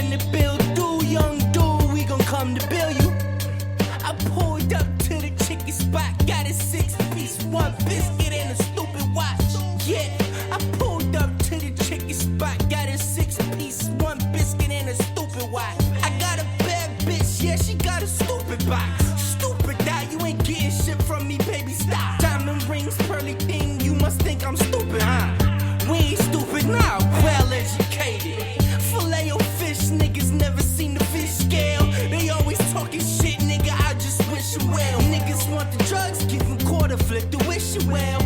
nothing to build through, young dude, we gon' come to build you. I pulled up to the chicken spot, got a 6-piece, one biscuit and a stupid watch. Yeah, I pulled up to the chicken spot, got a 6-piece, one biscuit and a stupid watch. I got a bad bitch, yeah, she got a stupid box. Stupid die, you ain't getting shit from me, baby, stop. Diamond rings, pearly thing, you must think I'm stupid, huh? We ain't stupid now, well educated. Filet o fish, niggas never seen the fish scale. They always talking shit, nigga, I just wish you well. Niggas want the drugs, give them quarter, flip the wish you well.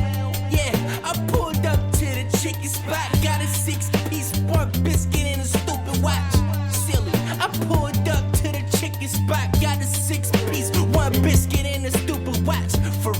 Yeah, I pulled up to the chicken spot, got a 6-piece, one biscuit and a stupid watch. Silly, I pulled up to the chicken spot, got a 6-piece, one biscuit and a stupid watch. For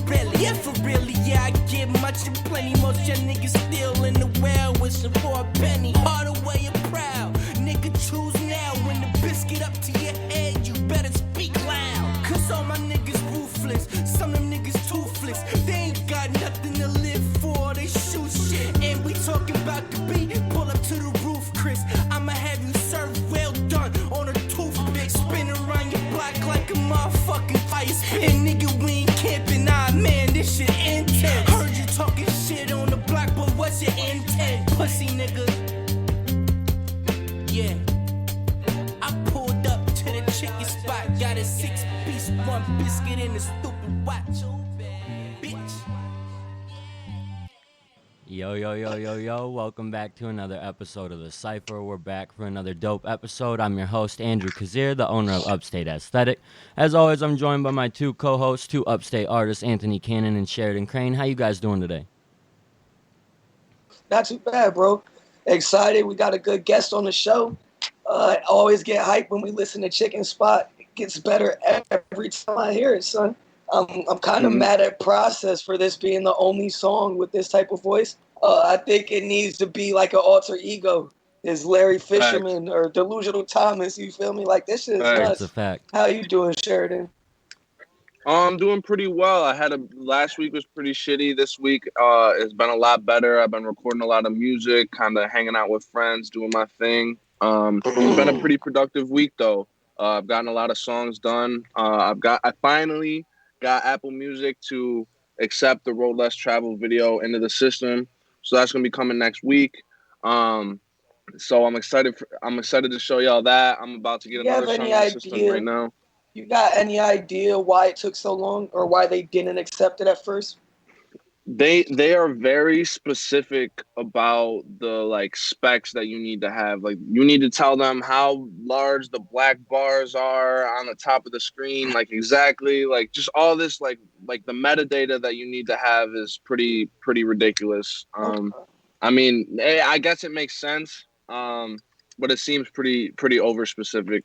really, yeah, I get much and plenty. Most your niggas still in the well, wishing for a penny. All the way you're proud, nigga, choose now. When the biscuit up to your head, you better speak loud. Cause all my niggas ruthless, some of them niggas toothless. They ain't got nothing to live for, they shoot shit. And we talking about the beat, pull up to the roof, Chris. I'ma have you served well done on a toothpick. Spin around your block like a motherfucking ice. And nigga, we ain't camping, nah, man, this shit intense. Heard you talking shit on the block, but what's your intent? Pussy nigga. Yeah. I pulled up to the chicken spot, got a 6-piece, one biscuit and a stupid watch. Bitch. Yo, welcome back to another episode of the Cypher. We're back for another dope episode. I'm your host, Andrew Kazir, the owner of Upstate Aesthetic. As always, I'm joined by my two co-hosts, two Upstate artists, Anthony Cannon and Sheridan Crane. How you guys doing today? Not too bad, bro. Excited. We got a good guest on the show. I always get hyped when we listen to Chicken Spot. It gets better every time I hear it, son. I'm kind of mad at Process for this being the only song with this type of voice. I think it needs to be like an alter ego. Is Larry Fisherman or Delusional Thomas? You feel me? Like, this shit is nuts. That's a fact. How you doing, Sheridan? I'm doing pretty well. Last week was pretty shitty. This week it's been a lot better. I've been recording a lot of music, kind of hanging out with friends, doing my thing. It's been a pretty productive week though. I've gotten a lot of songs done. I finally got Apple Music to accept the Road Less Travel video into the system. So that's gonna be coming next week. So I'm excited to show y'all that. I'm about to get another song in the system right now. You got any idea why it took so long or why they didn't accept it at first? They are very specific about the like specs that you need to have. Like, you need to tell them how large the black bars are on the top of the screen, like exactly, like just all this like the metadata that you need to have is pretty ridiculous. Okay. I mean, I guess it makes sense, but it seems pretty over specific.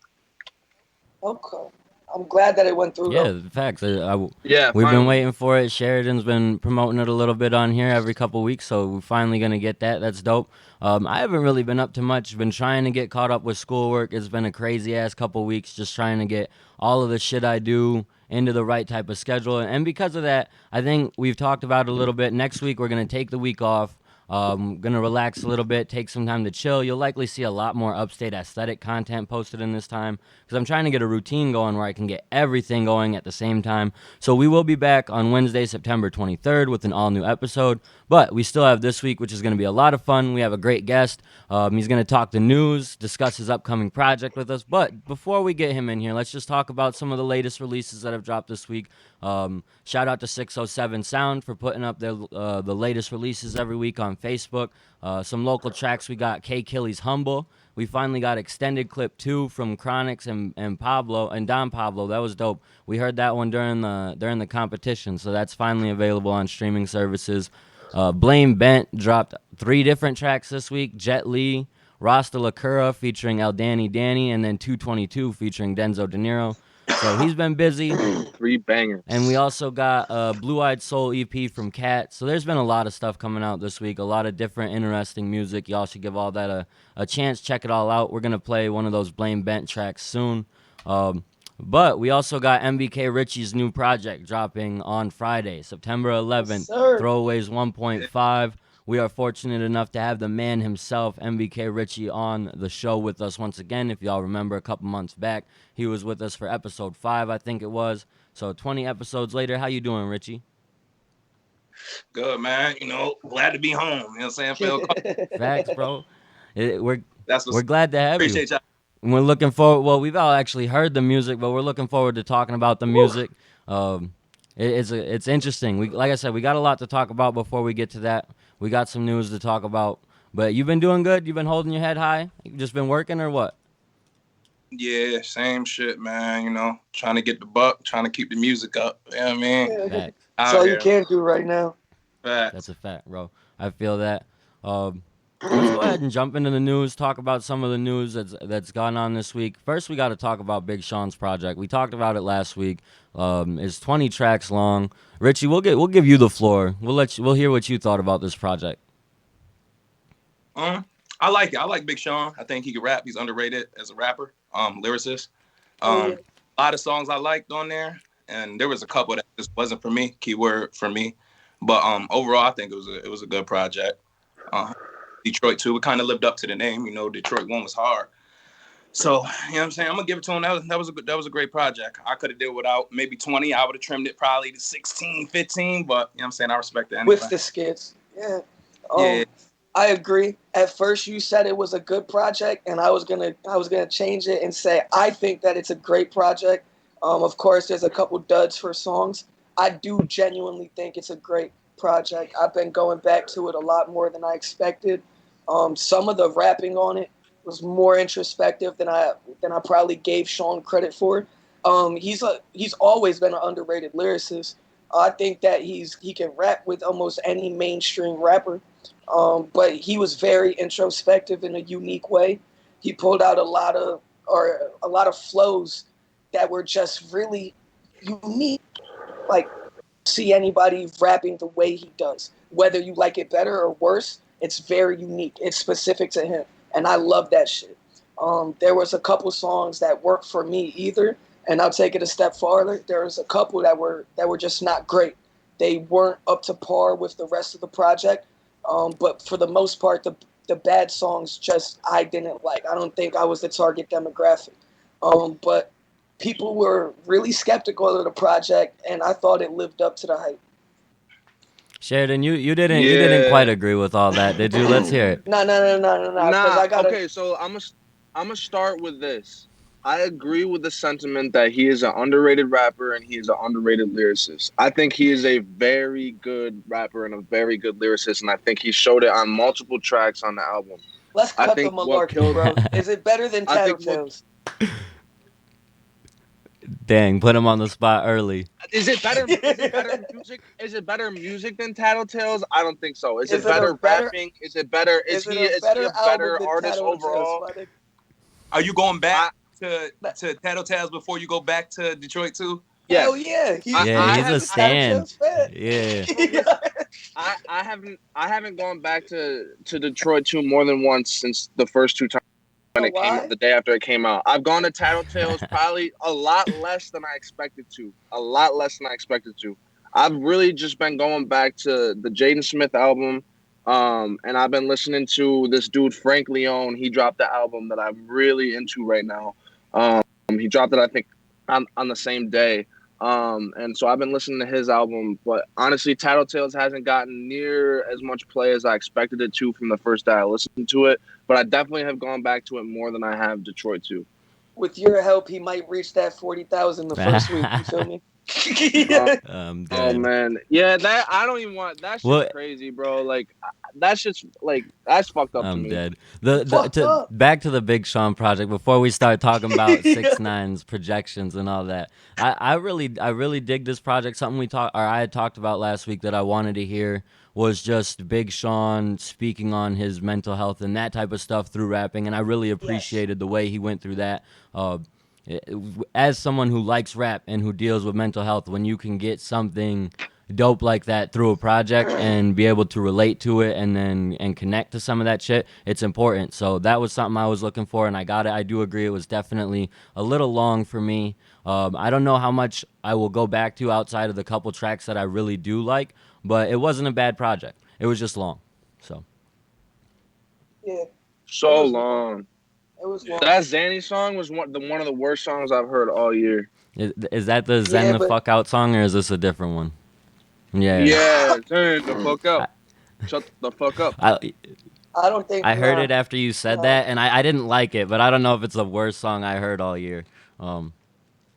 Okay. I'm glad that it went through. Yeah, the facts. We've been waiting for it. Sheridan's been promoting it a little bit on here every couple weeks, so we're finally going to get that. That's dope. I haven't really been up to much. Been trying to get caught up with schoolwork. It's been a crazy-ass couple weeks just trying to get all of the shit I do into the right type of schedule. And because of that, I think we've talked about it a little bit. Next week, we're going to take the week off. Going to relax a little bit, take some time to chill. You'll likely see a lot more Upstate Aesthetic content posted in this time because I'm trying to get a routine going where I can get everything going at the same time. So we will be back on Wednesday, September 23rd with an all-new episode. But we still have this week, which is going to be a lot of fun. We have a great guest. He's going to talk the news, discuss his upcoming project with us. But before we get him in here, let's just talk about some of the latest releases that have dropped this week. Shout out to 607 Sound for putting up the latest releases every week on Facebook. Some local tracks, we got K Killy's Humble. We finally got Extended Clip 2 from Chronix and Pablo and Don Pablo. That was dope. We heard that one during the competition, so that's finally available on streaming services. Blame Bent dropped 3 different tracks this week. Jet Li, Rasta Lacura featuring El Danny, and then 222 featuring Denzo De Niro. So he's been busy. 3 bangers. And we also got Blue Eyed Soul EP from Cat. So there's been a lot of stuff coming out this week, a lot of different interesting music. Y'all should give all that a chance. Check it all out. We're going to play one of those Blame Bent tracks soon. But we also got MBK Richy's new project dropping on Friday, September 11th. Yes, sir. Throwaways 1.5. We are fortunate enough to have the man himself, MBK Richy, on the show with us once again. If y'all remember, a couple months back, he was with us for episode 5, I think it was. So 20 episodes later, how you doing, Richy? Good, man. Glad to be home. You know what I'm saying? Feel Facts, bro. We're That's what's glad to have you. appreciate y'all. We're looking forward. Well, we've all actually heard the music, but we're looking forward to talking about the music. It's interesting. Like I said, we got a lot to talk about before we get to that. We got some news to talk about. But you've been doing good. You've been holding your head high. You've just been working, or what? Yeah, same shit, man. Trying to get the buck, trying to keep the music up. You know what I mean? Yeah, Facts. that's all you can do right now. Facts. That's a fact, bro. I feel that. Let's go ahead and jump into the news, talk about some of the news that's gone on this week. First, we got to talk about Big Sean's project. We talked about it last week. It's 20 tracks long. Richy, we'll give you the floor. We'll hear what you thought about this project. I like it. I like Big Sean. I think he can rap. He's underrated as a rapper, lyricist. A lot of songs I liked on there, and there was a couple that just wasn't for me. Keyword for me, but overall, I think it was a good project. Detroit 2, it kind of lived up to the name. Detroit 1 was hard. So, you know what I'm saying? I'm going to give it to him. That was a great project. I could have did without maybe 20. I would have trimmed it probably to 16, 15, but, you know what I'm saying? I respect it anyway. With the skits. Yeah. Yeah. I agree. At first you said it was a good project, and I was gonna change it and say I think that it's a great project. Of course there's a couple duds for songs. I do genuinely think it's a great project. I've been going back to it a lot more than I expected. Some of the rapping on it was more introspective than I probably gave Sean credit for. He's always been an underrated lyricist. I think that he can rap with almost any mainstream rapper. But he was very introspective in a unique way. He pulled out a lot of flows that were just really unique. Like, see anybody rapping the way he does. Whether you like it better or worse, it's very unique. It's specific to him, and I love that shit. There was a couple songs that worked for me either, and I'll take it a step farther. There was a couple that were just not great. They weren't up to par with the rest of the project. But for the most part, the bad songs I didn't like. I don't think I was the target demographic. But people were really skeptical of the project, and I thought it lived up to the hype. Sheridan, you didn't quite agree with all that, did you? Let's hear it. No. Okay, so I'm gonna start with this. I agree with the sentiment that he is an underrated rapper and he is an underrated lyricist. I think he is a very good rapper and a very good lyricist, and I think he showed it on multiple tracks on the album. Let's cut the malarkey, bro. Is it better than Tattletales? Dang, put him on the spot early. Is it better music? Is it better music than Tattletales? I don't think so. Is it better rapping? Is it better? Is he a better artist overall? Are you going back to Tattletales before you go back to Detroit 2? Yeah. Hell yeah. He's a stan. Yeah. I haven't gone back to Detroit 2 more than once since the first 2 times when it came out, the day after it came out. I've gone to Tattletales probably a lot less than I expected to. I've really just been going back to the Jaden Smith album. And I've been listening to this dude, Frank Leone. He dropped the album that I'm really into right now. He dropped it, I think, on the same day. And so I've been listening to his album. But honestly, Tattletales hasn't gotten near as much play as I expected it to from the first day I listened to it. But I definitely have gone back to it more than I have Detroit 2. With your help, he might reach that 40,000 the first week. You feel me? Oh man, yeah, that I don't even want that shit's crazy, bro. Like that shit's like that's fucked up to me. I'm dead. Back to the Big Sean project before we start talking about 6ix9ine's projections and all that. I really dig this project. Something I had talked about last week that I wanted to hear was just Big Sean speaking on his mental health and that type of stuff through rapping, and I really appreciated the way he went through that. As someone who likes rap and who deals with mental health, when you can get something dope like that through a project and be able to relate to it and connect to some of that shit, it's important. So that was something I was looking for, and I got it. I do agree it was definitely a little long for me. I don't know how much I will go back to outside of the couple tracks that I really do like, but it wasn't a bad project. It was just long. So Yeah, So long. it was long. That Zanny song was one of the worst songs I've heard all year. is that the Zen Yeah, the but fuck out song, or is this a different one? Yeah. Yeah, turn the fuck I, up. Shut the fuck up. I I don't think I heard it after you said nah, that, and I didn't like it, but I don't know if it's the worst song I heard all year. Um,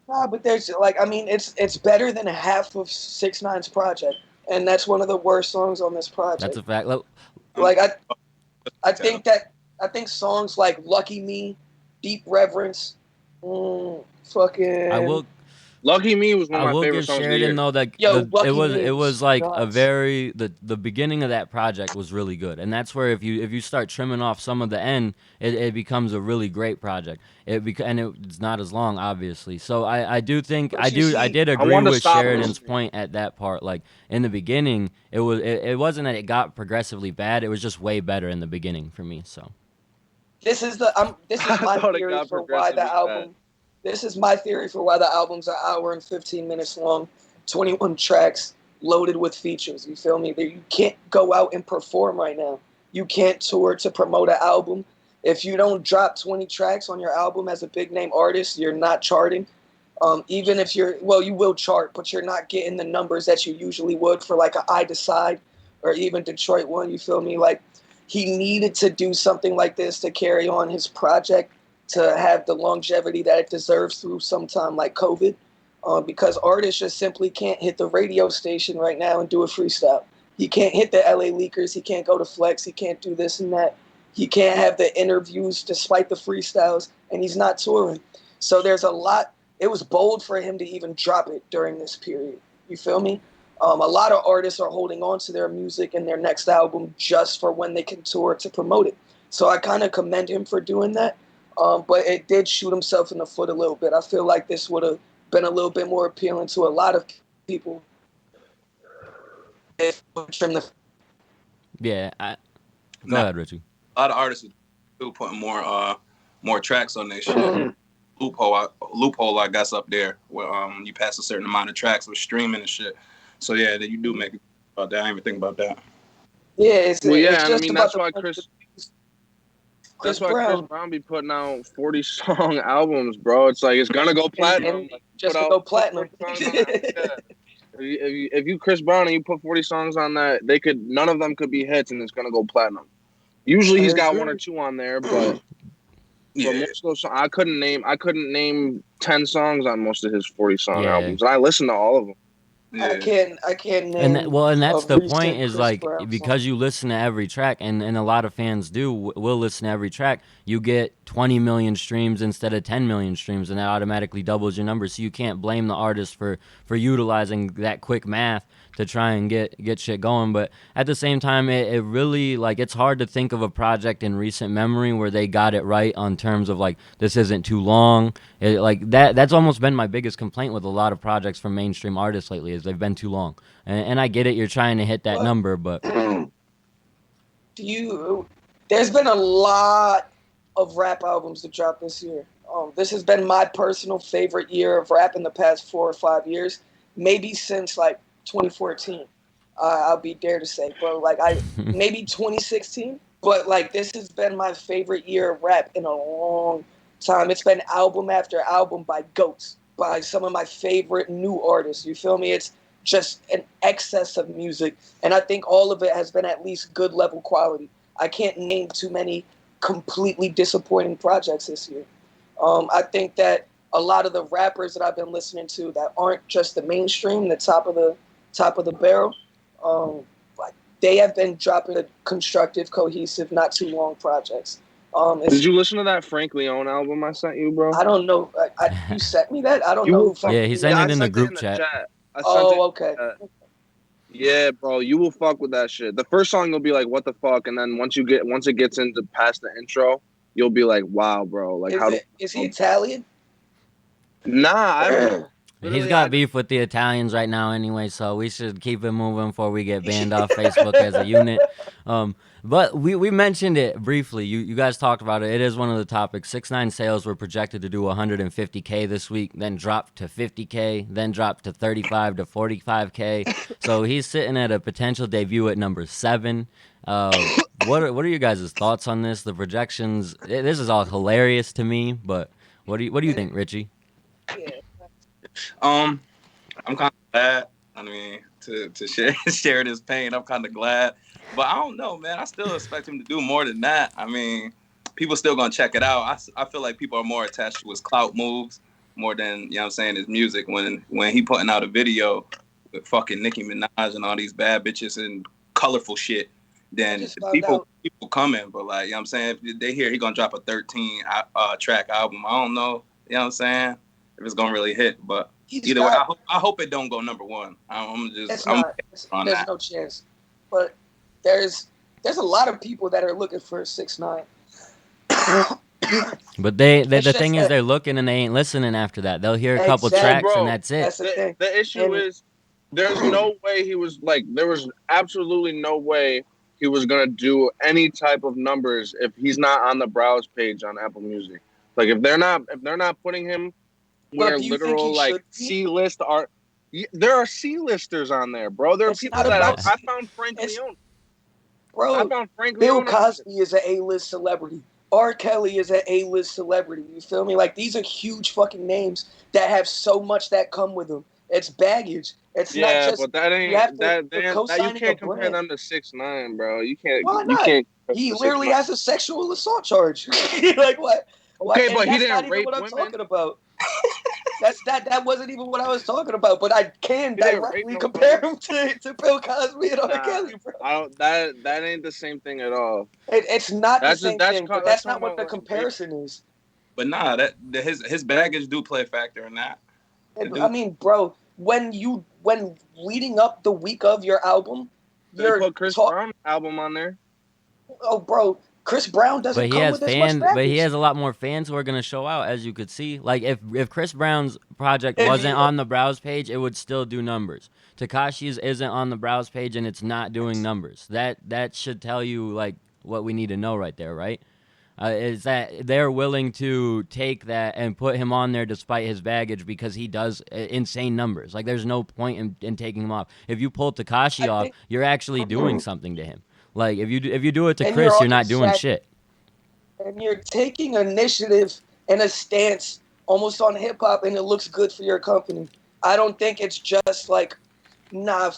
nah. But there's like, I mean, it's better than half of 6ix9ine's project, and that's one of the worst songs on this that's project. a fact. Look, Like I think songs like "Lucky Me," "Deep Reverence," I fucking will Lucky Me was one I of my will favorite give songs of the Sheridan year. though that yo, "Lucky Me" it was like a nuts. very the beginning of that project was really good, and that's where if you start trimming off some of the end, it becomes a really great project. It's not as long, obviously. So I do think But you I see, did I agree wanted to with stop Sheridan's listening. point at that part. Like in the beginning, it wasn't that it got progressively bad. It was just way better in the beginning for me. So this is I my thought it theory got for why the progressively bad. album. This is my theory for why the album's an hour and 15 minutes long, 21 tracks, loaded with features. You feel me? You can't go out and perform right now. You can't tour to promote an album. If you don't drop 20 tracks on your album as a big name artist, you're not charting. Even if you will chart, but you're not getting the numbers that you usually would for like a I Decide or even Detroit One. You feel me? Like he needed to do something like this to carry on his project, to have the longevity that it deserves through some time like COVID, because artists just simply can't hit the radio station right now and do a freestyle. He can't hit the LA Leakers. He can't go to Flex. He can't do this and that. He can't have the interviews despite the freestyles, and he's not touring. So there's a lot. It was bold for him to even drop it during this period. You feel me? A lot of artists are holding on to their music and their next album just for when they can tour to promote it. So I kind of commend him for doing that. But it did shoot himself in the foot a little bit. I feel like this would have been a little bit more appealing to a lot of people if trim the. yeah, go Nah, ahead, Richie. a lot of artists do putting more tracks on their shit. Loophole I guess up there where you pass a certain amount of tracks with streaming and shit. So yeah, that you do make it about that. I didn't even think about that. Yeah, I just mean about that's why Chris Chris Brown. Brown be putting out 40 song albums, bro. It's like it's gonna go platinum. And Like, just to go platinum. 40 songs on that. Yeah. If you Chris Brown and you put 40 songs on that, none of them could be hits, and it's gonna go platinum. Usually he's got one or two on there, but Yeah, most of those songs, I couldn't name 10 songs on most of his 40 song Yeah. albums, and I listened to all of them. yeah. I can't name. And that's a the point recent is Chris like Brown because song. you listen to every track and a lot of fans will listen to every track, you get 20 million streams instead of 10 million streams, and that automatically doubles your numbers. So you can't blame the artist for utilizing that quick math to try and get shit going. But at the same time, it really like it's hard to think of a project in recent memory where they got it right on terms of like this isn't too long. Like that's almost been my biggest complaint with a lot of projects from mainstream artists lately is they've been too long. And I get it, you're trying to hit that What? number, but There's been a lot of rap albums to drop this year. This has been my personal favorite year of rap in the past 4 or 5 years, maybe since like 2014. I'll be dare to say, bro. Like maybe 2016, but like this has been my favorite year of rap in a long time. It's been album after album by goats, by some of my favorite new artists. You feel me? It's just an excess of music, and I think all of it has been at least good level quality. I can't name too many completely disappointing projects this year. I think that a lot of the rappers that I've been listening to that aren't just the mainstream, the top of the barrel, like they have been dropping a constructive, cohesive, not too long projects. Did you listen to that Frank Leone album I sent you, bro? I don't know. You sent me that? I don't know who Frank. yeah, he sent Leone it is. in the I sent group it in the chat. I sent Oh, it. okay. Yeah, bro, you will fuck with that shit. The first song you'll be like, "What the fuck?" And then once it gets into past the intro, you'll be like, "Wow, bro!" Like Is he Italian? Nah, He's got beef with the Italians right now anyway, so we should keep it moving before we get banned off Facebook as a unit. But we mentioned it briefly. You guys talked about it. It is one of the topics. 6ix9ine sales were projected to do 150K this week, then dropped to 50K, then dropped to 35 to 45K. So he's sitting at a potential debut at number 7. What are you guys' thoughts on this? The projections. This is all hilarious to me, but what do you think, Richie? I'm kind of glad. I mean, to share this pain, I'm kind of glad. But I don't know, man. I still expect him to do more than that. I mean, people still gonna check it out. I feel like people are more attached to his clout moves more than, you know what I'm saying, his music. When he putting out a video with fucking Nicki Minaj and all these bad bitches and colorful shit, then people coming. But like, you know what I'm saying, if they hear he gonna drop a 13 track album, I don't know. You know what I'm saying? If it's gonna really hit, but either way, I hope it don't go number one. There's no chance. But there's a lot of people that are looking for 6ix9ine. But the thing is, they're looking and they ain't listening after that. They'll hear a couple tracks and that's it. That's the thing. The issue is there's no way he was like, there was absolutely no way he was gonna do any type of numbers if he's not on the browse page on Apple Music. Like if they're not putting him where literal like C-list are, there are C-listers on there, bro. There are people that I found Frank Leone. Bro, I found Frank Bill Leone. Cosby is an A-list celebrity. R. Kelly is an A-list celebrity. You feel me? Like, these are huge fucking names that have so much that come with them. It's baggage. It's not just. But that ain't you can't compare them to 6ix9ine, bro. You can't. Why not? You can't. He literally has a sexual assault charge. Like what? Okay, but he didn't That's not even rape what I'm women. talking about. That wasn't even what I was talking about. But I can directly compare him to Bill Cosby and R. Kelly, bro. That ain't the same thing at all. It's not the same thing. But that's not what the comparison is. But nah, his baggage do play a factor in that. I mean, bro, when leading up the week of your album, you put Chris Brown album on there. Oh, bro. Chris Brown doesn't come with as much baggage. But he has a lot more fans who are going to show out, as you could see. Like, if Chris Brown's project wasn't on the browse page, it would still do numbers. Tekashi's isn't on the browse page, and it's not doing numbers. That should tell you, like, what we need to know right there, right? Is that they're willing to take that and put him on there despite his baggage because he does insane numbers. Like, there's no point in taking him off. If you pull Tekashi off, you're actually doing something to him. Like, if you do it to Chris, you're not doing shit. And you're taking initiative and a stance almost on hip-hop, and it looks good for your company. I don't think it's just like, nah,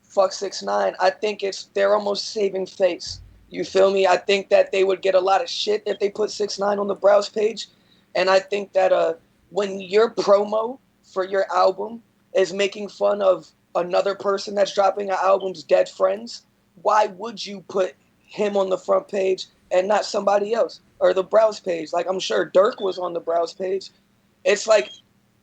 fuck 6ix9ine. I think they're almost saving face. You feel me? I think that they would get a lot of shit if they put 6ix9ine on the browse page. And I think that when your promo for your album is making fun of another person that's dropping an album's dead friends, why would you put him on the front page and not somebody else or the browse page? Like, I'm sure Dirk was on the browse page. It's like,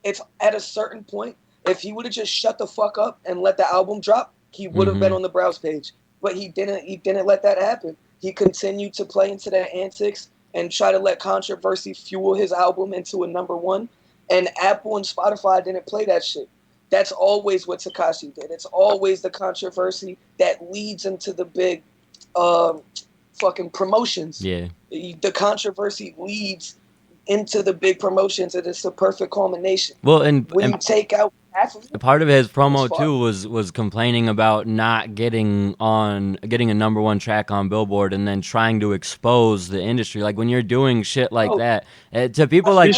it's at a certain point, if he would have just shut the fuck up and let the album drop, he would have been on the browse page. But he didn't let that happen. He continued to play into their antics and try to let controversy fuel his album into a number one. And Apple and Spotify didn't play that shit. That's always what Tekashi did. It's always the controversy that leads into the big fucking promotions. Yeah. The controversy leads into the big promotions, and it's the perfect culmination. Well, and when you take out half of it, part of his promo too was complaining about not getting a number one track on Billboard and then trying to expose the industry. Like, when you're doing shit like that, to people like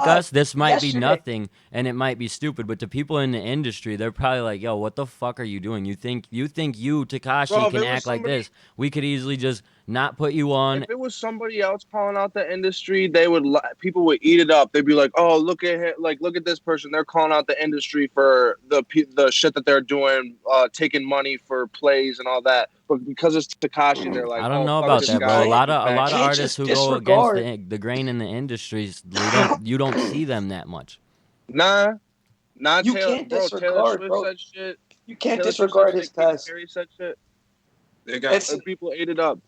us, this might be nothing and it might be stupid, but to people in the industry, they're probably like, "Yo, what the fuck are you doing? You think Tekashi can act like this? We could easily just not put you on." If it was somebody else calling out the industry, people would eat it up. They'd be like, "Oh, look at this person. They're calling out the industry for the shit that they're doing, taking money for plays and all that." But because it's Tekashi, they're like, I don't know about that, bro. A lot of artists who go against the grain in the industry, you don't see them that much. Nah, you Taylor, can't disregard, Taylor Swift bro. said shit. You can't disregard his past. Perry said shit. People ate it up.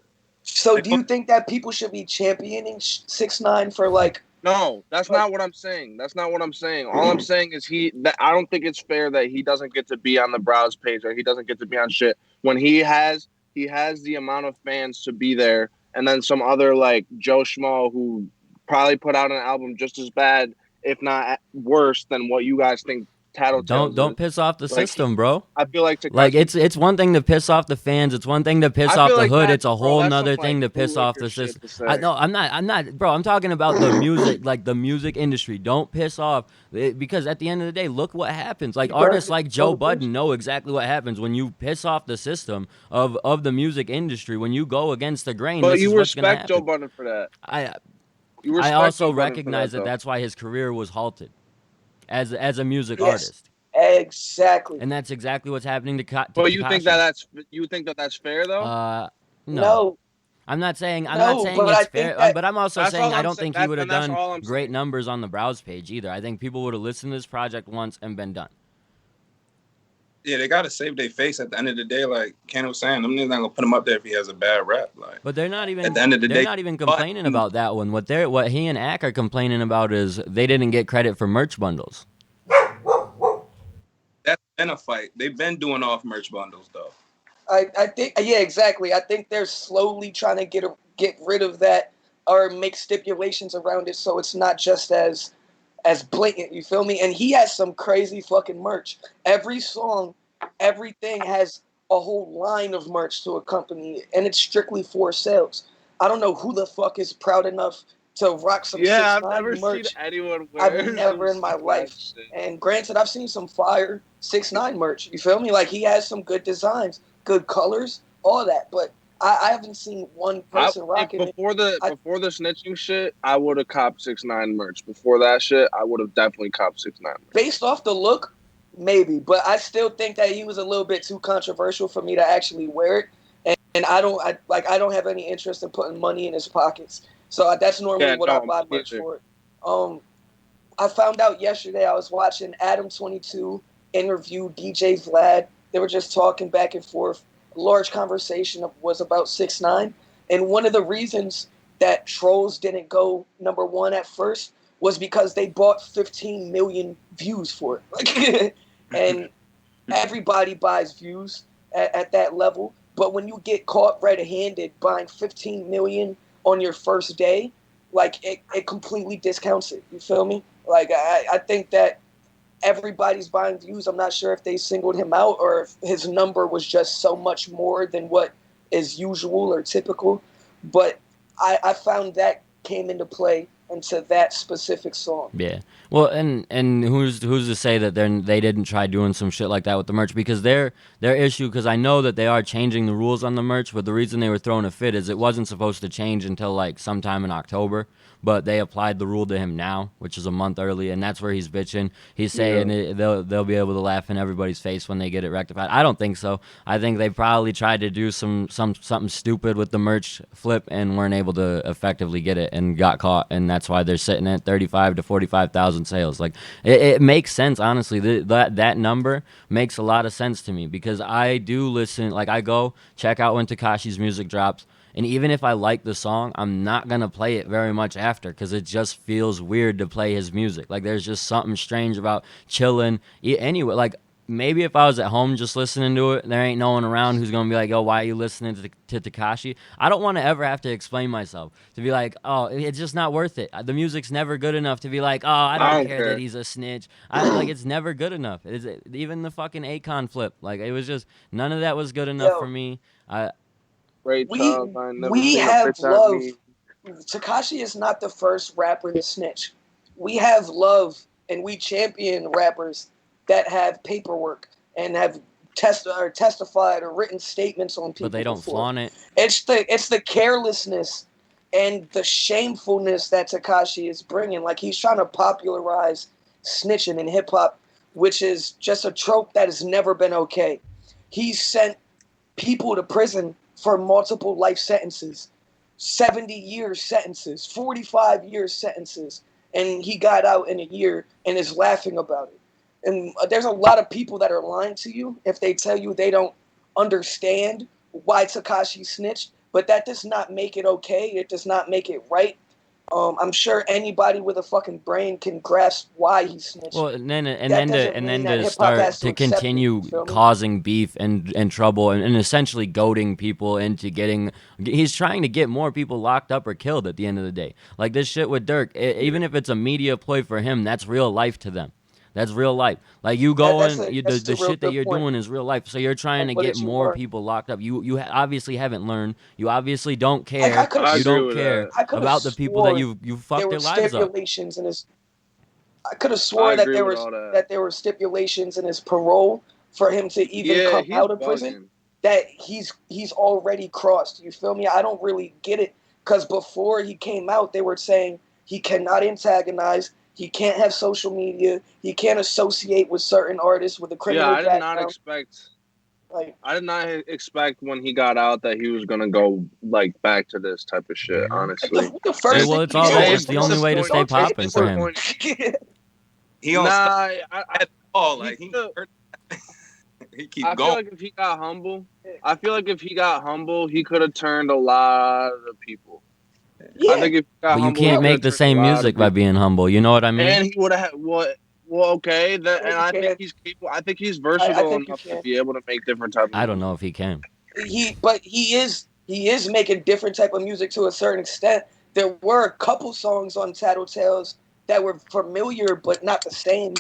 So do you think that people should be championing 6ix9ine for like? No, that's not what I'm saying. All I'm saying is I don't think it's fair that he doesn't get to be on the browse page or he doesn't get to be on shit when he has the amount of fans to be there, and then some other like Joe Schmo who probably put out an album just as bad, if not worse, than what you guys think Tattletales Don't is. piss off the Like, system, bro. I feel like Tekashi. Like it's one thing to piss off the fans. It's one thing to piss I off feel the like hood. that, It's a bro, whole that's some, nother like, thing to piss off the bootlicker shit system. to say. I no, I'm not, bro. I'm talking about the music, like the music industry. Don't piss off because at the end of the day, look what happens. Like artists like Joe Budden know exactly what happens when you piss off the system of the music industry. When you go against the grain, But this is you what's gonna respect Joe happen. Budden for that. I You I respect also Joe Budden for recognize that, that though. that's why his career was halted as a music Yes, artist. exactly. And that's exactly what's happening to But you think Tekashi. that that's fair though? No. No, I'm not saying but I it's think fair, that but I'm also That's saying all I I'm don't saying. think he would have That's done all I'm great saying. numbers on the Browse page either. I think people would have listened to this project once and been done. Yeah, they gotta save their face at the end of the day. Like Ken was saying, them niggas not gonna put him up there if he has a bad rap. Like, But they're not even at the end of the they're day, not even complaining about that one. What he and Ack are complaining about is they didn't get credit for merch bundles. that's been a fight. They've been doing off merch bundles though. I think yeah, exactly. I think they're slowly trying to get rid of that or make stipulations around it so it's not just as blatant. You feel me? And he has some crazy fucking merch. Every song, everything has a whole line of merch to accompany it, and it's strictly for sales. I don't know who the fuck is proud enough to rock some Yeah, I've 6ix9ine never merch. seen anyone wear I've never some in my 6ix9ine life. shit. And granted, I've seen some fire 6ix9ine merch. You feel me? Like he has some good designs, good colors, all that. But I haven't seen one person rocking it. Before the snitching shit, I would have copped 6ix9ine merch. Before that shit, I would have definitely copped 6ix9ine merch. Based off the look, maybe. But I still think that he was a little bit too controversial for me to actually wear it. And I don't have any interest in putting money in his pockets. So that's normally what I buy merch for. I found out yesterday I was watching Adam 22 interview DJ Vlad. They were just talking back and forth. A large conversation was about 6ix9ine. And one of the reasons that Trolls didn't go number one at first was because they bought 15 million views for it. And everybody buys views at that level. But when you get caught red-handed buying 15 million on your first day, like it completely discounts it. You feel me? Like I think that everybody's buying views. I'm not sure if they singled him out or if his number was just so much more than what is usual or typical. But I found that came into play into that specific song. Yeah. Well, and who's to say that they didn't try doing some shit like that with the merch, because their issue, because I know that they are changing the rules on the merch, but the reason they were throwing a fit is it wasn't supposed to change until like sometime in October, but they applied the rule to him now, which is a month early, and that's where he's bitching. He's saying they'll be able to laugh in everybody's face when they get it rectified. I don't think so. I think they probably tried to do something stupid with the merch flip and weren't able to effectively get it and got caught, and that's why they're sitting at 35 to 45,000 sales. Like it makes sense, honestly. That number makes a lot of sense to me, because I do listen. Like I go check out when Tekashi's music drops. And even if I like the song, I'm not going to play it very much after, because it just feels weird to play his music. Like, there's just something strange about Chillin. Anyway, like, maybe if I was at home just listening to it, there ain't no one around who's going to be like, yo, why are you listening to Tekashi? I don't want to ever have to explain myself, to be like, oh, it's just not worth it. The music's never good enough to be like, oh, I don't care that he's a snitch. Like, it's never good enough. Even the fucking Akon flip. Like, it was just, none of that was good enough for me. We have love. Tekashi is not the first rapper to snitch. We have love, and we champion rappers that have paperwork and have testified or written statements on people. But they don't flaunt it. It's the carelessness and the shamefulness that Tekashi is bringing. Like, he's trying to popularize snitching in hip hop, which is just a trope that has never been okay. He sent people to prison for multiple life sentences, 70-year sentences, 45-year sentences, and he got out in a year and is laughing about it. And there's a lot of people that are lying to you if they tell you they don't understand why Tekashi snitched, but that does not make it okay. It does not make it right. I'm sure anybody with a fucking brain can grasp why he snitched. Well, and then to start to continue it, causing beef and trouble and essentially goading people into getting. He's trying to get more people locked up or killed at the end of the day. Like this shit with Dirk, even if it's a media ploy for him, that's real life to them. That's real life. Like you That's the a real shit that good you're point. doing is real life. So you're trying to Like, what get did you more learn? people locked up. You obviously haven't learned. You obviously don't Like, I care. could have I You agree don't with care that. I could have about the people that swore you there fucked were their lives up. stipulations in his. I could have I swore agree with all that. that there were stipulations in his parole for him to even Yeah, come he's out of prison bugging. that he's already crossed. You feel me? I don't really get it because before he came out, they were saying he cannot antagonize, he can't have social media, he can't associate with certain artists with a Yeah, criminal background. Like, I did not expect when he got out that he was gonna go like back to this type of shit. like Honestly, the first Well, thing it's he all did that. was It's the only way to stay popping for him. He don't nah, stop I, at all. he Like he could've- keep I feel going. like if he got humble, he could have turned a lot of people. Yeah. I think if he got But you humble, he can't could make have the turned a same lot of music by people. being humble. You know what I mean? And he would have had what? Well, okay, that, and You I think can. he's capable. I think he's I versatile think you enough to can. be able to make different types of I don't music. know if he can. He is making different type of music to a certain extent. There were a couple songs on Tattletales that were familiar but not the same.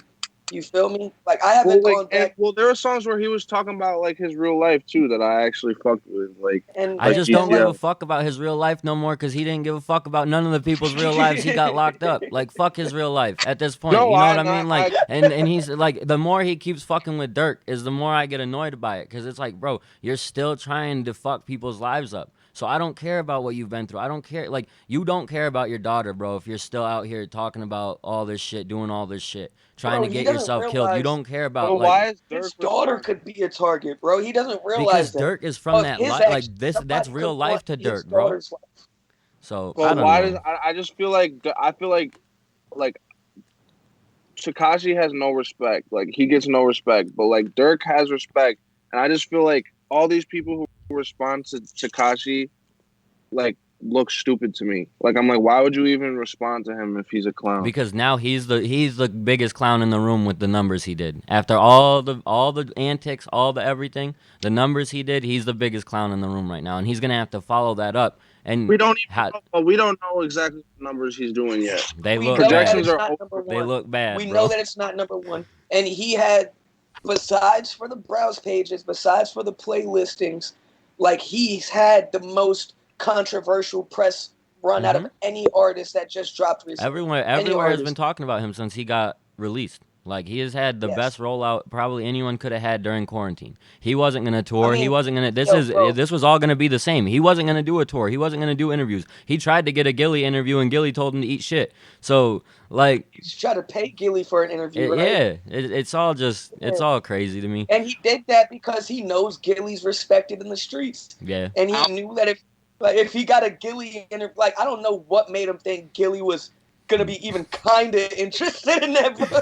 You feel me? Like, I haven't gone back There are songs where he was talking about like his real life too that I actually fucked with. Like, I just don't give like, a fuck about his real life no more because he didn't give a fuck about none of the people's real lives he got locked up. Like, fuck his real life at this point. No, You know I- what I mean? Like, I- and he's like, the more he keeps fucking with Dirk is the more I get annoyed by it because it's like, bro, you're still trying to fuck people's lives up. So I don't care about what you've been through. I don't care. Like, you don't care about your daughter, bro, if you're still out here talking about all this shit, doing all this shit, trying bro, to he get doesn't yourself killed. You realize don't care about, Well, like, why is Dirk his daughter responsible? could be a target, bro. He doesn't realize because that. Dirk is from Of that his life. Like, actions, that's somebody real could life want to his Dirk, bro. daughter's life. So, But I don't why know. does I just feel like Tekashi has no respect. Like, he gets no respect, but like Dirk has respect, and I just feel like all these people who respond to Tekashi like look stupid to me. Like, I'm like, why would you even respond to him if he's a clown? Because now he's the biggest clown in the room with the numbers he did. After all the antics, all the everything, the numbers he did, he's the biggest clown in the room right now, and he's gonna have to follow that up. And we don't know exactly what numbers he's doing yet. they We look know that bad. Projections it's are not over. number They one. look bad, We bro. know that it's not number one. And he had, besides for the browse pages, besides for the play listings, like, he's had the most controversial press run out of any artist that just dropped recently. Everywhere has been talking about him since he got released. Like, he has had the best rollout probably anyone could have had during quarantine. He wasn't gonna tour. He wasn't gonna. This was all gonna be the same. He wasn't gonna do a tour. He wasn't gonna do interviews. He tried to get a Gilly interview, and Gilly told him to eat shit. So, like, He's trying to pay Gilly for an interview, right? yeah, it's all just it's all crazy to me. And he did that because he knows Gilly's respected in the streets. Yeah. And he knew that if he got a Gilly interview, like, I don't know what made him think Gilly was gonna be even kind of interested in that, bro.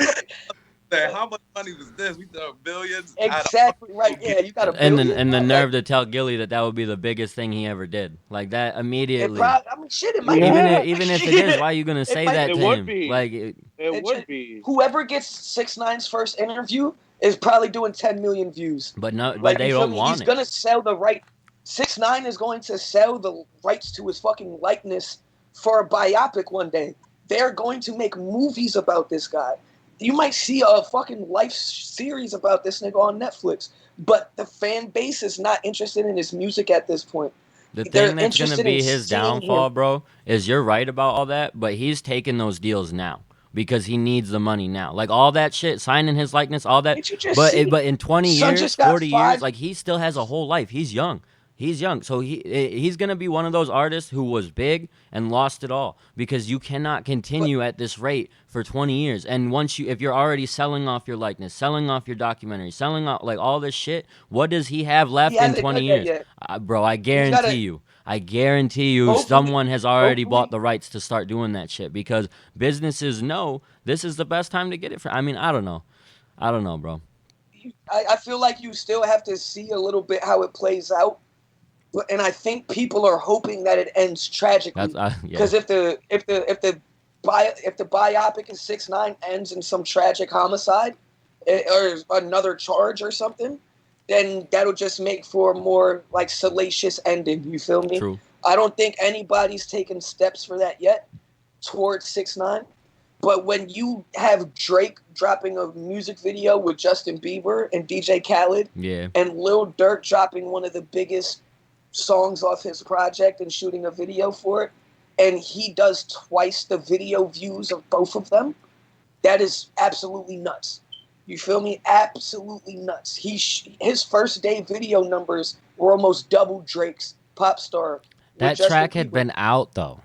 How much money was this? We done billions. Exactly right. Yeah, you got a billion. And the nerve to tell Gilly that would be the biggest thing he ever did. Like that immediately. It might even if it is, why are you gonna say that to him? Like it would be. Whoever gets 6ix9ine's first interview is probably doing 10 million views. But no, Like, but they don't want He's it. gonna sell the right. 6ix9ine is going to sell the rights to his fucking likeness for a biopic one day. They're going to make movies about this guy. You might see a fucking life series about this nigga on Netflix, but the fan base is not interested in his music at this point. The thing that's gonna be his downfall, bro, is you're right about all that, but he's taking those deals now because he needs the money now. Like all that shit, signing his likeness, all that. But in 20 years, 40 years, like he still has a whole life. He's young. He's young, so he's gonna be one of those artists who was big and lost it all because you cannot continue at this rate for 20 years. And if you're already selling off your likeness, selling off your documentary, selling off like all this shit, what does he have left in 20 years? Bro, I guarantee you, someone has already bought the rights to start doing that shit because businesses know this is the best time to get it. I mean, I don't know, bro. I feel like you still have to see a little bit how it plays out. And I think people are hoping that it ends tragically. Because if the biopic of 6ix9ine ends in some tragic homicide or another charge or something, then that'll just make for a more like salacious ending. You feel me? True. I don't think anybody's taken steps for that yet towards 6ix9ine. But when you have Drake dropping a music video with Justin Bieber and DJ Khaled, Yeah. and Lil Durk dropping one of the biggest songs off his project and shooting a video for it, and he does twice the video views of both of them, that is absolutely nuts. You feel me? Absolutely nuts. His first day video numbers were almost double Drake's Pop Star. That track had been out though.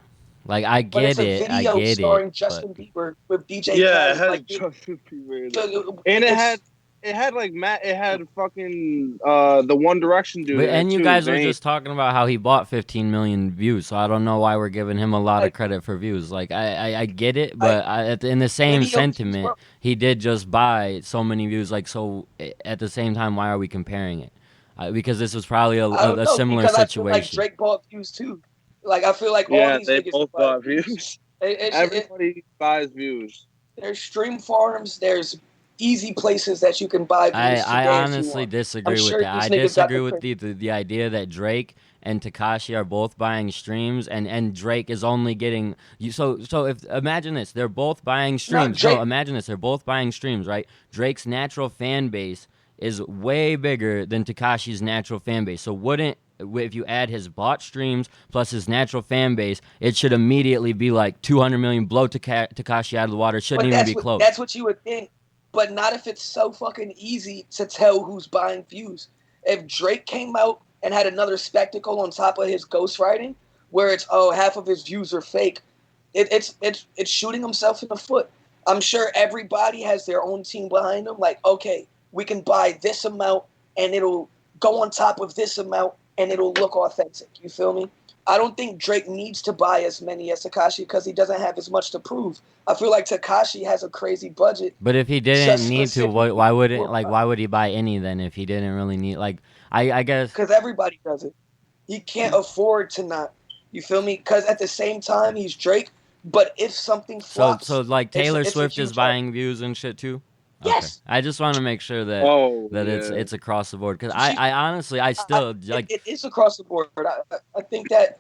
Like I But it's get a it, I video get starring it. Justin Bieber with DJ Yeah, it Khaled. had Like, Justin Bieber, it, and it's- it had like it had fucking the One Direction dude. But, in it and you too, guys were Zayn. just talking about how he bought 15 million views, so I don't know why we're giving him a lot of Like- credit for views. Like I get it, but in the same Video views sentiment, were- he did just buy so many views. Like so, at the same time, why are we comparing it? Because this was probably I don't a know, similar because I feel like situation. Drake bought views too. Like, I feel like all Yeah, these they niggas both buy bought views. Everybody buys views. There's stream farms. There's easy places that you can buy views I today if you honestly want. disagree I'm with sure that. these I niggas got disagree the with the idea that Drake and Tekashi are both buying streams, and Drake is only getting you. So if imagine this, they're both buying streams. Drake- No, imagine this, they're both buying streams, right? Drake's natural fan base is way bigger than Tekashi's natural fan base. So wouldn't if you add his bought streams plus his natural fan base, it should immediately be like 200 million, blow Tekashi out of the water. Shouldn't But even be close. that's what you would think. But not if it's so fucking easy to tell who's buying views. If Drake came out and had another spectacle on top of his ghostwriting, where it's half of his views are fake, it's shooting himself in the foot. I'm sure everybody has their own team behind them. Like, okay, we can buy this amount and it'll go on top of this amount and it'll look authentic. You feel me? I don't think Drake needs to buy as many as Tekashi because he doesn't have as much to prove. I feel like Tekashi has a crazy budget. But if he didn't just need to, specifically why wouldn't for- why would he buy any then if he didn't really need like I guess Because everybody does it. He can't afford to not. You feel me? Because at the same time, he's Drake. But if something flops, so like it's a- Taylor it's a Swift is huge buying views and shit too. Yes. Okay. I just want to make sure that Yeah. it's across the board because I honestly I still like it is across the board. I think that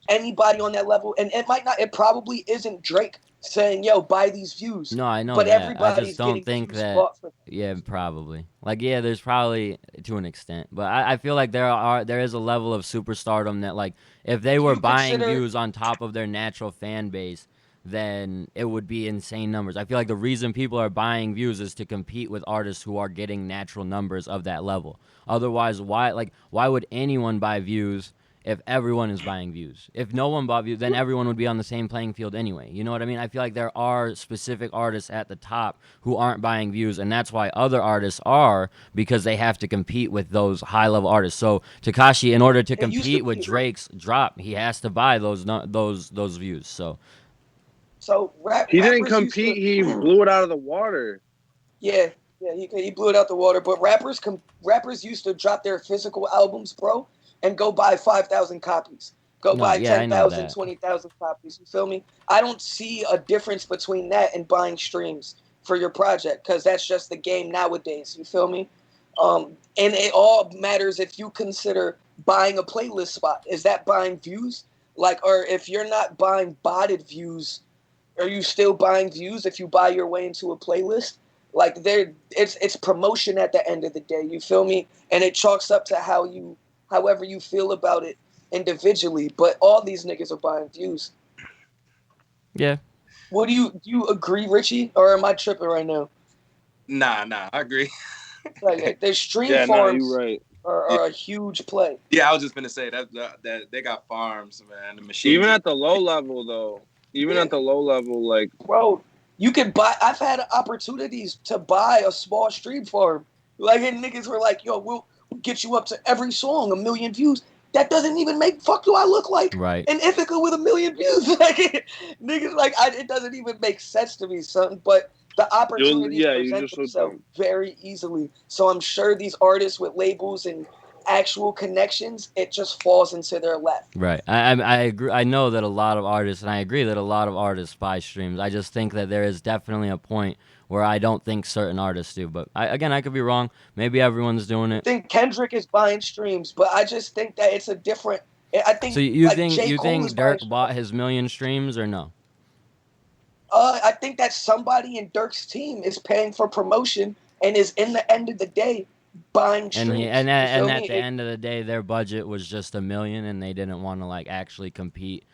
anybody on that level, and it might not, it probably isn't Drake saying, "Yo, buy these views." no I know but that I everybody's just don't getting think views that bought for them. yeah probably like yeah there's probably to an extent but I feel like there is a level of superstardom that like if they were you buying consider- views on top of their natural fan base then it would be insane numbers. I feel like the reason people are buying views is to compete with artists who are getting natural numbers of that level. Otherwise, why would anyone buy views if everyone is buying views? If no one bought views, then everyone would be on the same playing field anyway. You know what I mean? I feel like there are specific artists at the top who aren't buying views, and that's why other artists are, because they have to compete with those high-level artists. So Tekashi, in order to It used to compete with be- Drake's drop, he has to buy those views. So So He didn't rappers used to- compete. He blew it out of the water. Yeah, he blew it out the water. But rappers used to drop their physical albums, bro, and go buy 5,000 copies. Go buy yeah, I know 10,000, that. 20,000 copies. You feel me? I don't see a difference between that and buying streams for your project because that's just the game nowadays. You feel me? And it all matters if you consider buying a playlist spot. Is that buying views? Like, or if you're not buying botted views, are you still buying views if you buy your way into a playlist? Like it's promotion at the end of the day. You feel me? And it chalks up to however you feel about it individually. But all these niggas are buying views. yeah. What do you agree, Richie, or am I tripping right now? Nah, I agree. Like the stream Yeah, no, farms you're right. are a huge play. Yeah, I was just gonna say that they got farms, man. The machine. Even at the low level, though. Even at the low level, like Bro, you can buy. I've had opportunities to buy a small stream farm. Like, and niggas were like, "Yo, we'll get you up to every song 1 million views." That doesn't even make. Fuck, do I look like Right. an Ithaca with 1 million views? Like, niggas, like, it doesn't even make sense to me, son. But the opportunities you present just look themselves dumb. very easily. So I'm sure these artists with labels and actual connections, it just falls into their lap. Right. I agree. I know that a lot of artists, and I agree that a lot of artists buy streams. I just think that there is definitely a point where I don't think certain artists do. But I could be wrong. Maybe everyone's doing it. I think Kendrick is buying streams, but I just think that it's a different. I think. So you like, think J. Cole is buying Dirk bought his million streams or no? I think that somebody in Dirk's team is paying for promotion and is, in the end of the day, buying streams. And at the end of the day, their budget was just $1 million, and they didn't want to like actually compete.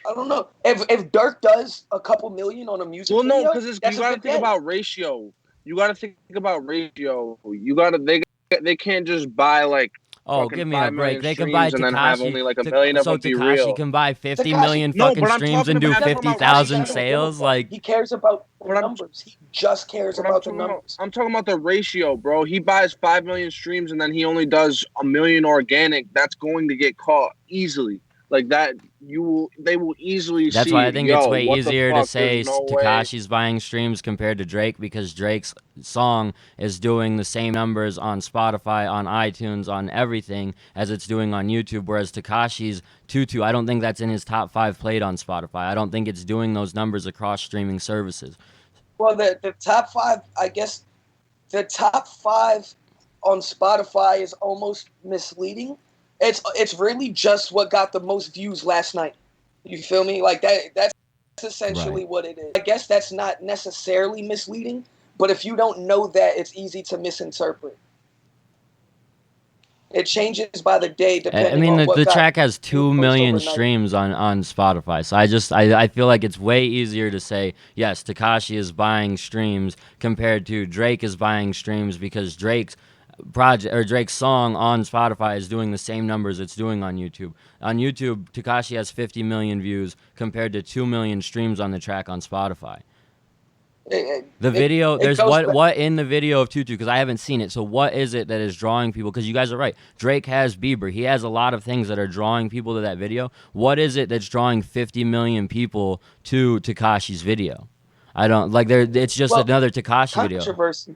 I don't know if Dirk does a couple million on a music video. Well, no, because you got to think about ratio. You got to think about ratio. They can't just buy like. Oh, give me a break. They can buy Tekashi. And then have only like $1 million of them be real. Tekashi can buy 50 million fucking streams and do 50,000 sales. Like he cares about the numbers. He just cares about the numbers. I'm talking about the ratio, bro. He buys 5 million streams and then he only does 1 million organic. That's going to get caught easily. Like that, they will easily see. That's why I think it's way easier to say Tekashi's buying streams compared to Drake, because Drake's song is doing the same numbers on Spotify, on iTunes, on everything as it's doing on YouTube, whereas Tekashi's Tutu, I don't think that's in his top 5 played on Spotify. I don't think it's doing those numbers across streaming services. Well, the top 5, I guess, the top 5 on Spotify is almost misleading. It's really just what got the most views last night. You feel me? Like that's essentially what it is. I guess that's not necessarily misleading, but if you don't know that, it's easy to misinterpret. It changes by the day depending on what the track has 2 million streams on Spotify. So I feel like it's way easier to say, yes, Tekashi is buying streams compared to Drake is buying streams, because Drake's song on Spotify is doing the same numbers it's doing on YouTube. On YouTube, Tekashi has 50 million views compared to 2 million streams on the track on Spotify. What in the video of Tutu, because I haven't seen it, so what is it that is drawing people? Because you guys are right, Drake has Bieber, he has a lot of things that are drawing people to that video. What is it that's drawing 50 million people to Tekashi's video? I don't like it's just another Tekashi video. Controversy.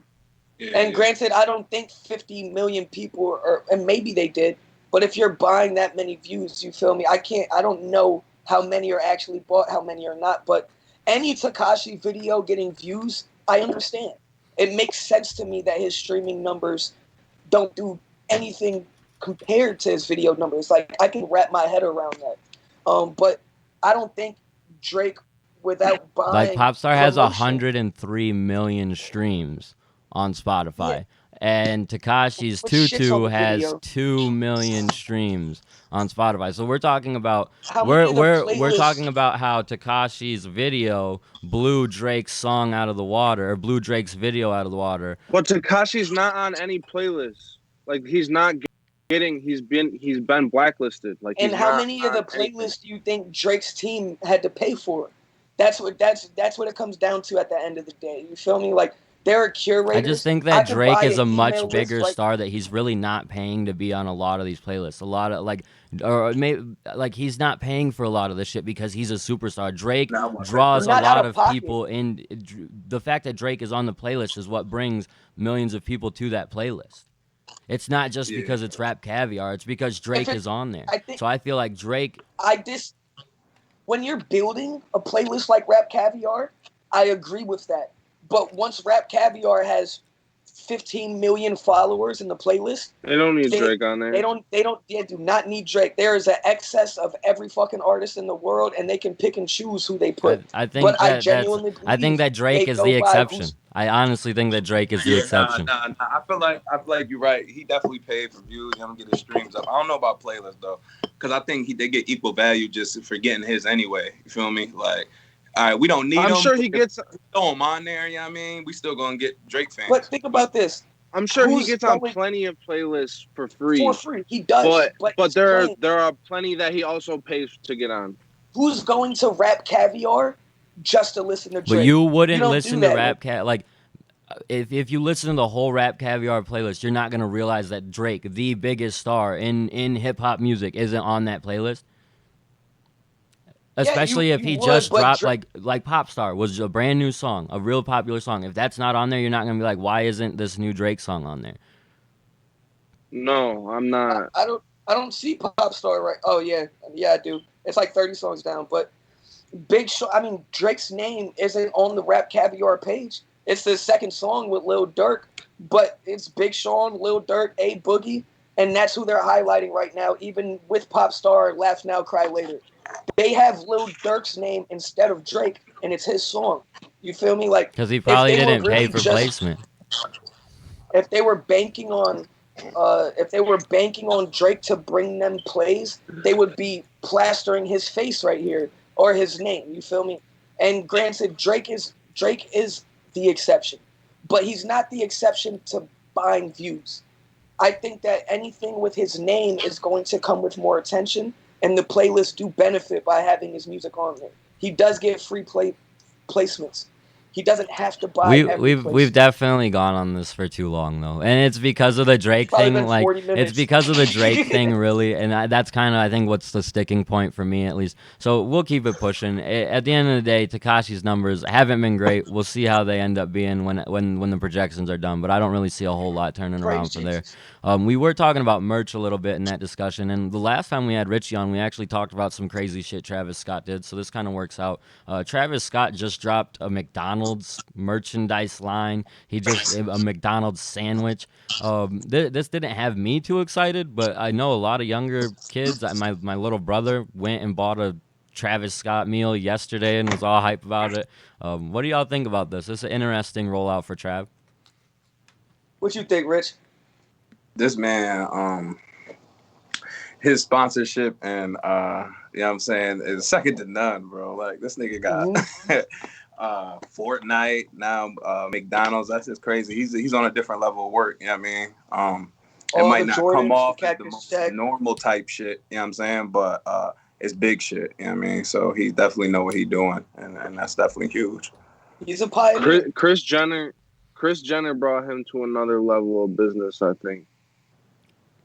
And granted, I don't think 50 million people and maybe they did, but if you're buying that many views, you feel me? I don't know how many are actually bought, how many are not, but any Tekashi video getting views, I understand. It makes sense to me that his streaming numbers don't do anything compared to his video numbers. Like, I can wrap my head around that. But I don't think Drake, without buying... Like, Popstar has 103 million streams on Spotify, and Tekashi's Tutu has 2 million streams on Spotify. So we're talking about we're talking about how Tekashi's video blew Drake's song out of the water, or blew Drake's video out of the water. But Tekashi's not on any playlist. Like, he's not getting. He's been blacklisted. Like, and how many of the playlists do you think Drake's team had to pay for? That's what it comes down to at the end of the day. You feel me? Like, there are curators. I just think that Drake is a much bigger star that he's really not paying to be on a lot of these playlists. A lot of he's not paying for a lot of this shit because he's a superstar. Drake draws a lot of people in. The fact that Drake is on the playlist is what brings millions of people to that playlist. It's not just because it's Rap Caviar. It's because Drake is on there. So I feel like Drake. When you're building a playlist like Rap Caviar, I agree with that. But once Rap Caviar has 15 million followers in the playlist, they don't need Drake on there. They do not need Drake. There is an excess of every fucking artist in the world, and they can pick and choose who they put. I think that Drake is the exception. I honestly think that Drake is the exception. Nah. I feel like you're right. He definitely paid for views. He don't get his streams up. I don't know about playlists though, because I think they get equal value just for getting his anyway. You feel me? Like, all right, we don't need him. I'm sure he gets... Throw him on there, you know what I mean? We still going to get Drake fans. But think about this. I'm sure he gets on plenty of playlists for free. For free, he does. But there are plenty that he also pays to get on. Who's going to Rap Caviar just to listen to Drake? But you wouldn't listen to Rap Caviar. Like, if you listen to the whole Rap Caviar playlist, you're not going to realize that Drake, the biggest star in hip-hop music, isn't on that playlist. Especially if he just dropped, like Popstar was a brand new song, a real popular song. If that's not on there, you're not going to be like, why isn't this new Drake song on there? No, I'm not. I don't see Popstar right. Oh, yeah, I do. It's like 30 songs down. But Drake's name isn't on the Rap Caviar page. It's the second song with Lil Durk, but it's Big Sean, Lil Durk, A Boogie, and that's who they're highlighting right now, even with Popstar, Laugh Now, Cry Later. They have Lil Durk's name instead of Drake and it's his song. You feel me? Like Because he if probably they were didn't pay really for just placement. if they were banking on Drake to bring them plays, they would be plastering his face right here or his name. You feel me? And granted, Drake is the exception, but he's not the exception to buying views. I think that anything with his name is going to come with more attention, and the playlists do benefit by having his music on there. He does get free placements. He doesn't have to buy every We've placement. definitely gone on this for too long though, and it's because of the It's Drake probably thing. been Like 40 it's minutes. because of the Drake thing, really, and that's kind of I think what's the sticking point for me at least. So we'll keep it pushing. At the end of the day, Tekashi's numbers haven't been great. We'll see how they end up being when the projections are done, but I don't really see a whole lot turning around Praise for there. Jesus. We were talking about merch a little bit in that discussion, and the last time we had Richy on, we actually talked about some crazy shit Travis Scott did. So this kind of works out. Travis Scott just dropped a McDonald's merchandise line. He just a McDonald's sandwich. This didn't have me too excited, but I know a lot of younger kids. My little brother went and bought a Travis Scott meal yesterday and was all hype about it. What do y'all think about this? This is an interesting rollout for Trav. What you think, Rich? This man, his sponsorship and you know what I'm saying, is second to none, bro. Like this nigga got Fortnite, now McDonald's. That's just crazy. He's on a different level of work, you know what I mean? It All might the not come Jordans, off the as the Cactus most Jack. normal type shit, you know what I'm saying? But it's big shit, you know what I mean? So he definitely know what he's doing, and that's definitely huge. He's a pioneer. Chris Jenner brought him to another level of business, I think.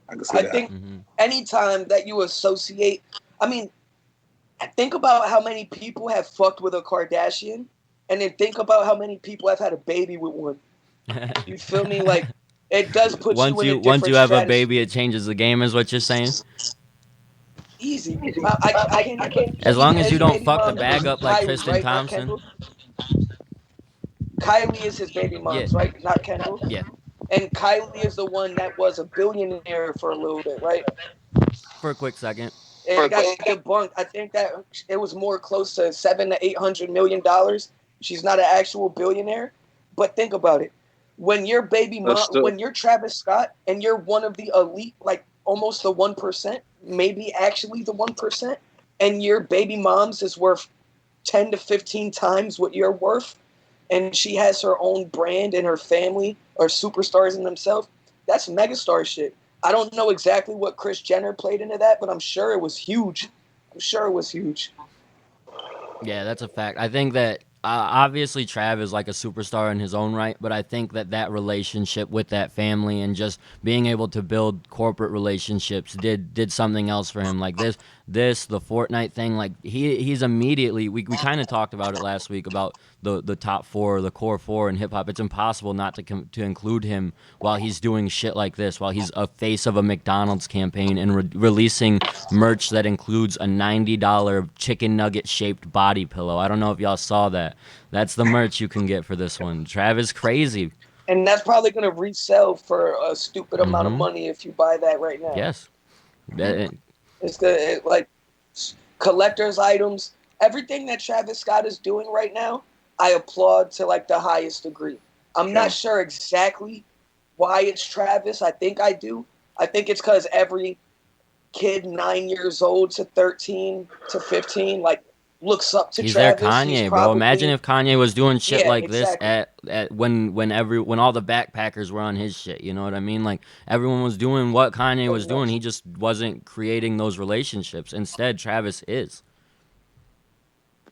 I can see I that. think anytime that you associate, I mean, think about how many people have fucked with a Kardashian, and then think about how many people have had a baby with one. You feel me? Like, it does put you in a different once you have a stratosphere. baby, it changes the game, is what you're saying. Easy. I can't. As long as His you don't baby fuck the mom is bag up like Kylie, Tristan right? Not Thompson. Kendall. Kylie is his baby Yeah, mom's, right? Not Kendall. yeah. And Kylie is the one that was a billionaire for a little bit, right? For a quick second. It got debunked. I think that it was more close to $700 to $800 million. She's not an actual billionaire, but think about it. When you're baby mom, when you're Travis Scott, and you're one of the elite, like almost the 1%, maybe actually the 1%, and your baby mom's is worth 10 to 15 times what you're worth, and she has her own brand and her family are superstars in themselves. That's megastar shit. I don't know exactly what Kris Jenner played into that, but I'm sure it was huge. I'm sure it was huge. Yeah, that's a fact. I think that obviously Trav is like a superstar in his own right, but I think that relationship with that family and just being able to build corporate relationships did something else for him. Like the Fortnite thing, like he's immediately we kind of talked about it last week about the top four, the core four in hip hop. It's impossible not to include him while he's doing shit like this, while he's a face of a McDonald's campaign and releasing merch that includes a $90 chicken nugget shaped body pillow. I don't know if y'all saw that. That's the merch you can get for this one. Trav is crazy. And that's probably going to resell for a stupid amount of money if you buy that right now. Yes. It's good. Like collector's items, everything that Travis Scott is doing right now, I applaud to like the highest degree. I'm not sure exactly why it's Travis. I think I do. I think it's because every kid 9 years old to 13 to 15 like looks up to He's Travis. their Kanye, bro. Imagine if Kanye was doing shit like exactly. this at when all the backpackers were on his shit. You know what I mean? Like everyone was doing what Kanye was doing. He just wasn't creating those relationships. Instead, Travis is.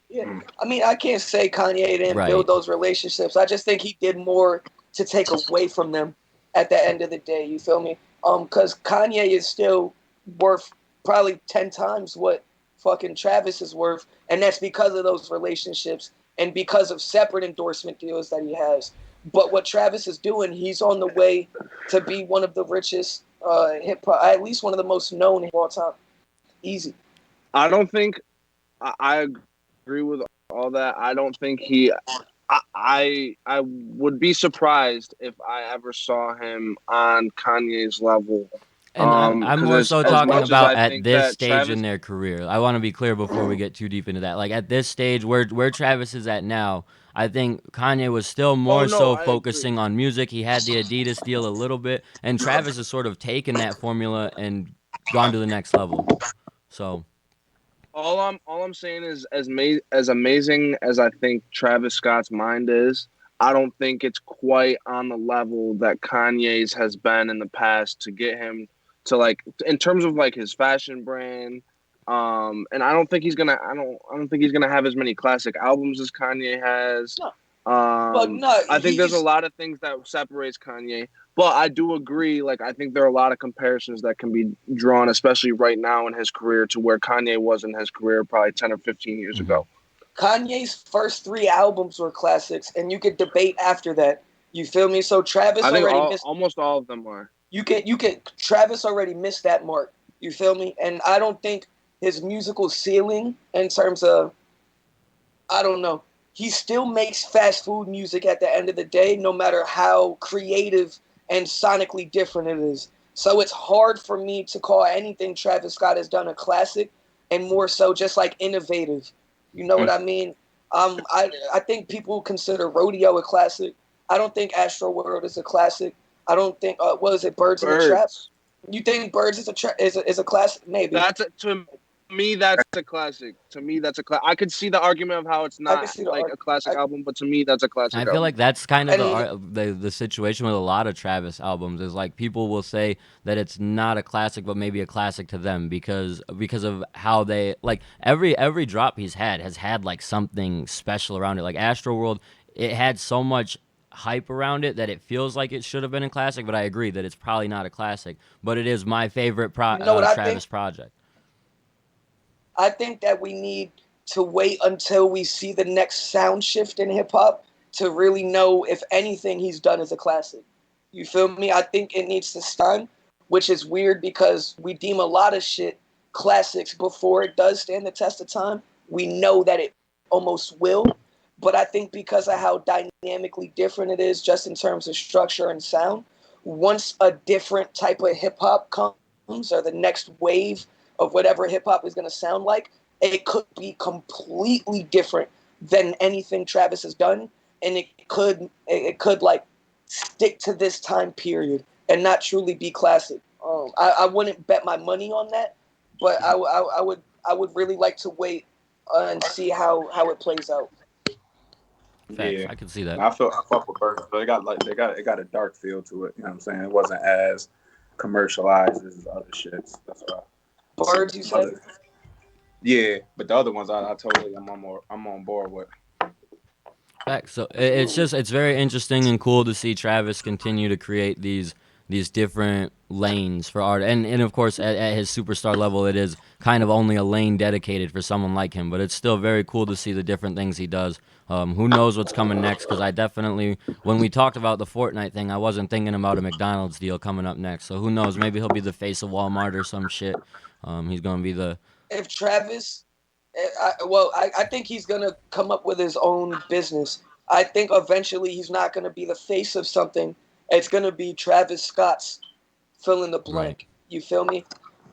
Yeah, I mean, I can't say Kanye didn't build those relationships. I just think he did more to take away from them at the end of the day. You feel me? Because Kanye is still worth probably 10 times what fucking Travis is worth, and that's because of those relationships and because of separate endorsement deals that he has. But what Travis is doing, he's on the way to be one of the richest hip hop, at least one of the most known of all time. Easy. I don't think I agree with all that. I don't think I would be surprised if I ever saw him on Kanye's level And I'm more so as talking much as about I at think this that stage in Travis, their career. I want to be clear before we get too deep into that. Like at this stage where Travis is at now, I think Kanye was still oh more no, so I agree. focusing on music. He had the Adidas deal a little bit, and Travis has sort of taken that formula and gone to the next level. So All I'm saying is as amazing as I think Travis Scott's mind is, I don't think it's quite on the level that Kanye's has been in the past to get him to like in terms of like his fashion brand. And I don't think he's gonna have as many classic albums as Kanye has. No, but no, I think there's a he's lot of things that separates Kanye. But I do agree, like I think there are a lot of comparisons that can be drawn, especially right now in his career, to where Kanye was in his career probably 10 or 15 years ago. Kanye's first 3 albums were classics, and you could debate after that. You feel me? So Travis I think already missed. almost all of them are. You could. Travis already missed that mark. You feel me? And I don't think his musical ceiling, in terms of, I don't know. He still makes fast food music at the end of the day, no matter how creative and sonically different it is. So it's hard for me to call anything Travis Scott has done a classic, and more so just like innovative. You know what I mean? I think people consider Rodeo a classic. I don't think Astro World is a classic. I don't think what is it, Birds in the Trap? Birds. You think Birds is a classic? Maybe. To me, that's a classic. To me, that's a classic. I could see the argument of how it's I can not see the like a classic album, but to me, that's a classic I feel album. like that's kind of And the situation with a lot of Travis albums is like people will say that it's not a classic, but maybe a classic to them because of how they like every drop he's had has had like something special around it. Like Astroworld, it had so much hype around it that it feels like it should have been a classic. But I agree that it's probably not a classic, but it is my favorite you know what I think? Travis project. I think that we need to wait until we see the next sound shift in hip hop to really know if anything he's done is a classic. You feel me? I think it needs to stun, which is weird because we deem a lot of shit classics before it does stand the test of time. We know that it almost will, but I think because of how dynamically different it is, just in terms of structure and sound, once a different type of hip hop comes or the next wave of whatever hip hop is going to sound like, it could be completely different than anything Travis has done, and it could like stick to this time period and not truly be classic. I wouldn't bet my money on that, but I would really like to wait and see how it plays out. Facts, Yeah, I can see that. I fuck with Birds, but it got a dark feel to it. You know what I'm saying? It wasn't as commercialized as other shits. That's why. Birds, you said? Yeah, but the other ones I totally I'm on board with. Facts. So it's very interesting and cool to see Travis continue to create these different lanes for art, and of course at his superstar level, it is kind of only a lane dedicated for someone like him. But it's still very cool to see the different things he does. Who knows what's coming next? Because I definitely, when we talked about the Fortnite thing, I wasn't thinking about a McDonald's deal coming up next. So who knows? Maybe he'll be the face of Walmart or some shit. He's gonna be the If Travis, I think he's going to come up with his own business. I think eventually he's not going to be the face of something. It's going to be Travis Scott's fill in the blank. Right. You feel me?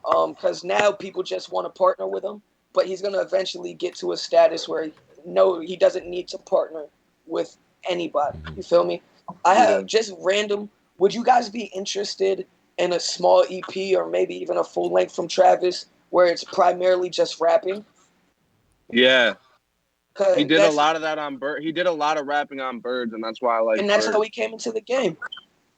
Because now people just want to partner with him, but he's going to eventually get to a status where he doesn't need to partner with anybody. You feel me? I have just random. Would you guys be interested in a small EP or maybe even a full length from Travis where it's primarily just rapping? Yeah, he did a That's- lot of that on Bird. He did a lot of rapping on Birds, and that's why I like. and that's Birds. how he came into the game.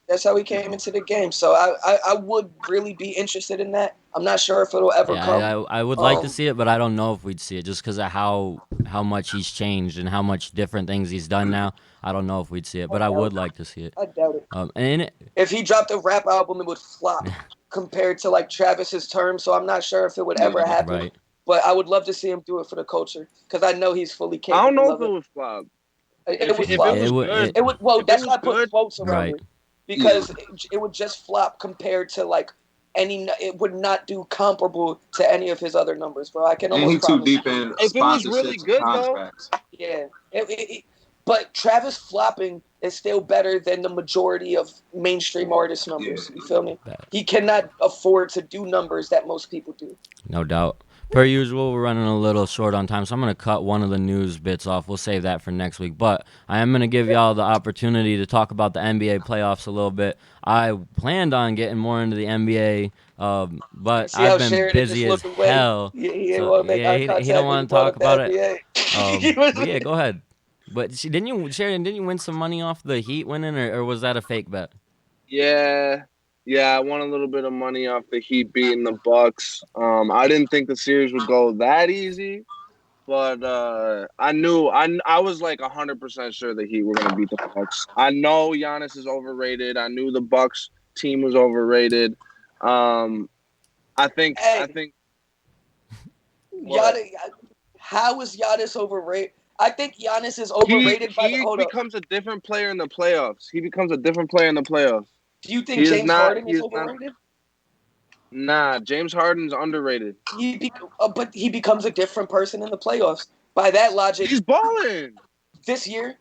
That's how he came into the game. So I would really be interested in that. I'm not sure if it'll ever come. I would like to see it, but I don't know if we'd see it just because of how much he's changed and how much different things he's done now. I don't know if we'd see it, but I would like to see it. I doubt it. And If he dropped a rap album, it would flop compared to like Travis's term. So I'm not sure if it would ever happen. right. But I would love to see him do it for the culture because I know he's fully capable. I don't know of if it would flop. It would If flop. it was good, It would. Well, if that's it why I was put good, quotes around Right. it because it would just flop compared to like any. It would not do comparable to any of his other numbers, bro. I can And almost he too promise. deep in If it was really sponsorships good, and though. contracts. Yeah. But Travis flopping is still better than the majority of mainstream artist numbers. You feel me? He cannot afford to do numbers that most people do. No doubt. Per usual, we're running a little short on time, so I'm going to cut one of the news bits off. We'll save that for next week. But I am going to give y'all the opportunity to talk about the NBA playoffs a little bit. I planned on getting more into the NBA, but See I've how been Sheridan just busy as looked away? hell. He didn't So, want to make yeah, eye he contact don't when you want to brought talk up the about it. NBA. He was But yeah, go ahead. But Sheridan, didn't you win some money off the Heat winning, or was that a fake bet? Yeah, I won a little bit of money off the Heat beating the Bucks. I didn't think the series would go that easy, but I was like 100% sure the Heat were gonna beat the Bucks. I know Giannis is overrated. I knew the Bucks team was overrated. I think what? Giannis, how is Giannis overrated? I think Giannis is overrated by the. He Hold up. becomes a different player in the playoffs. He becomes a different player in the playoffs. Do you think He is James not. Harden He is is not. overrated? Nah, James Harden's underrated. But he becomes a different person in the playoffs. By that logic, He's balling. this year,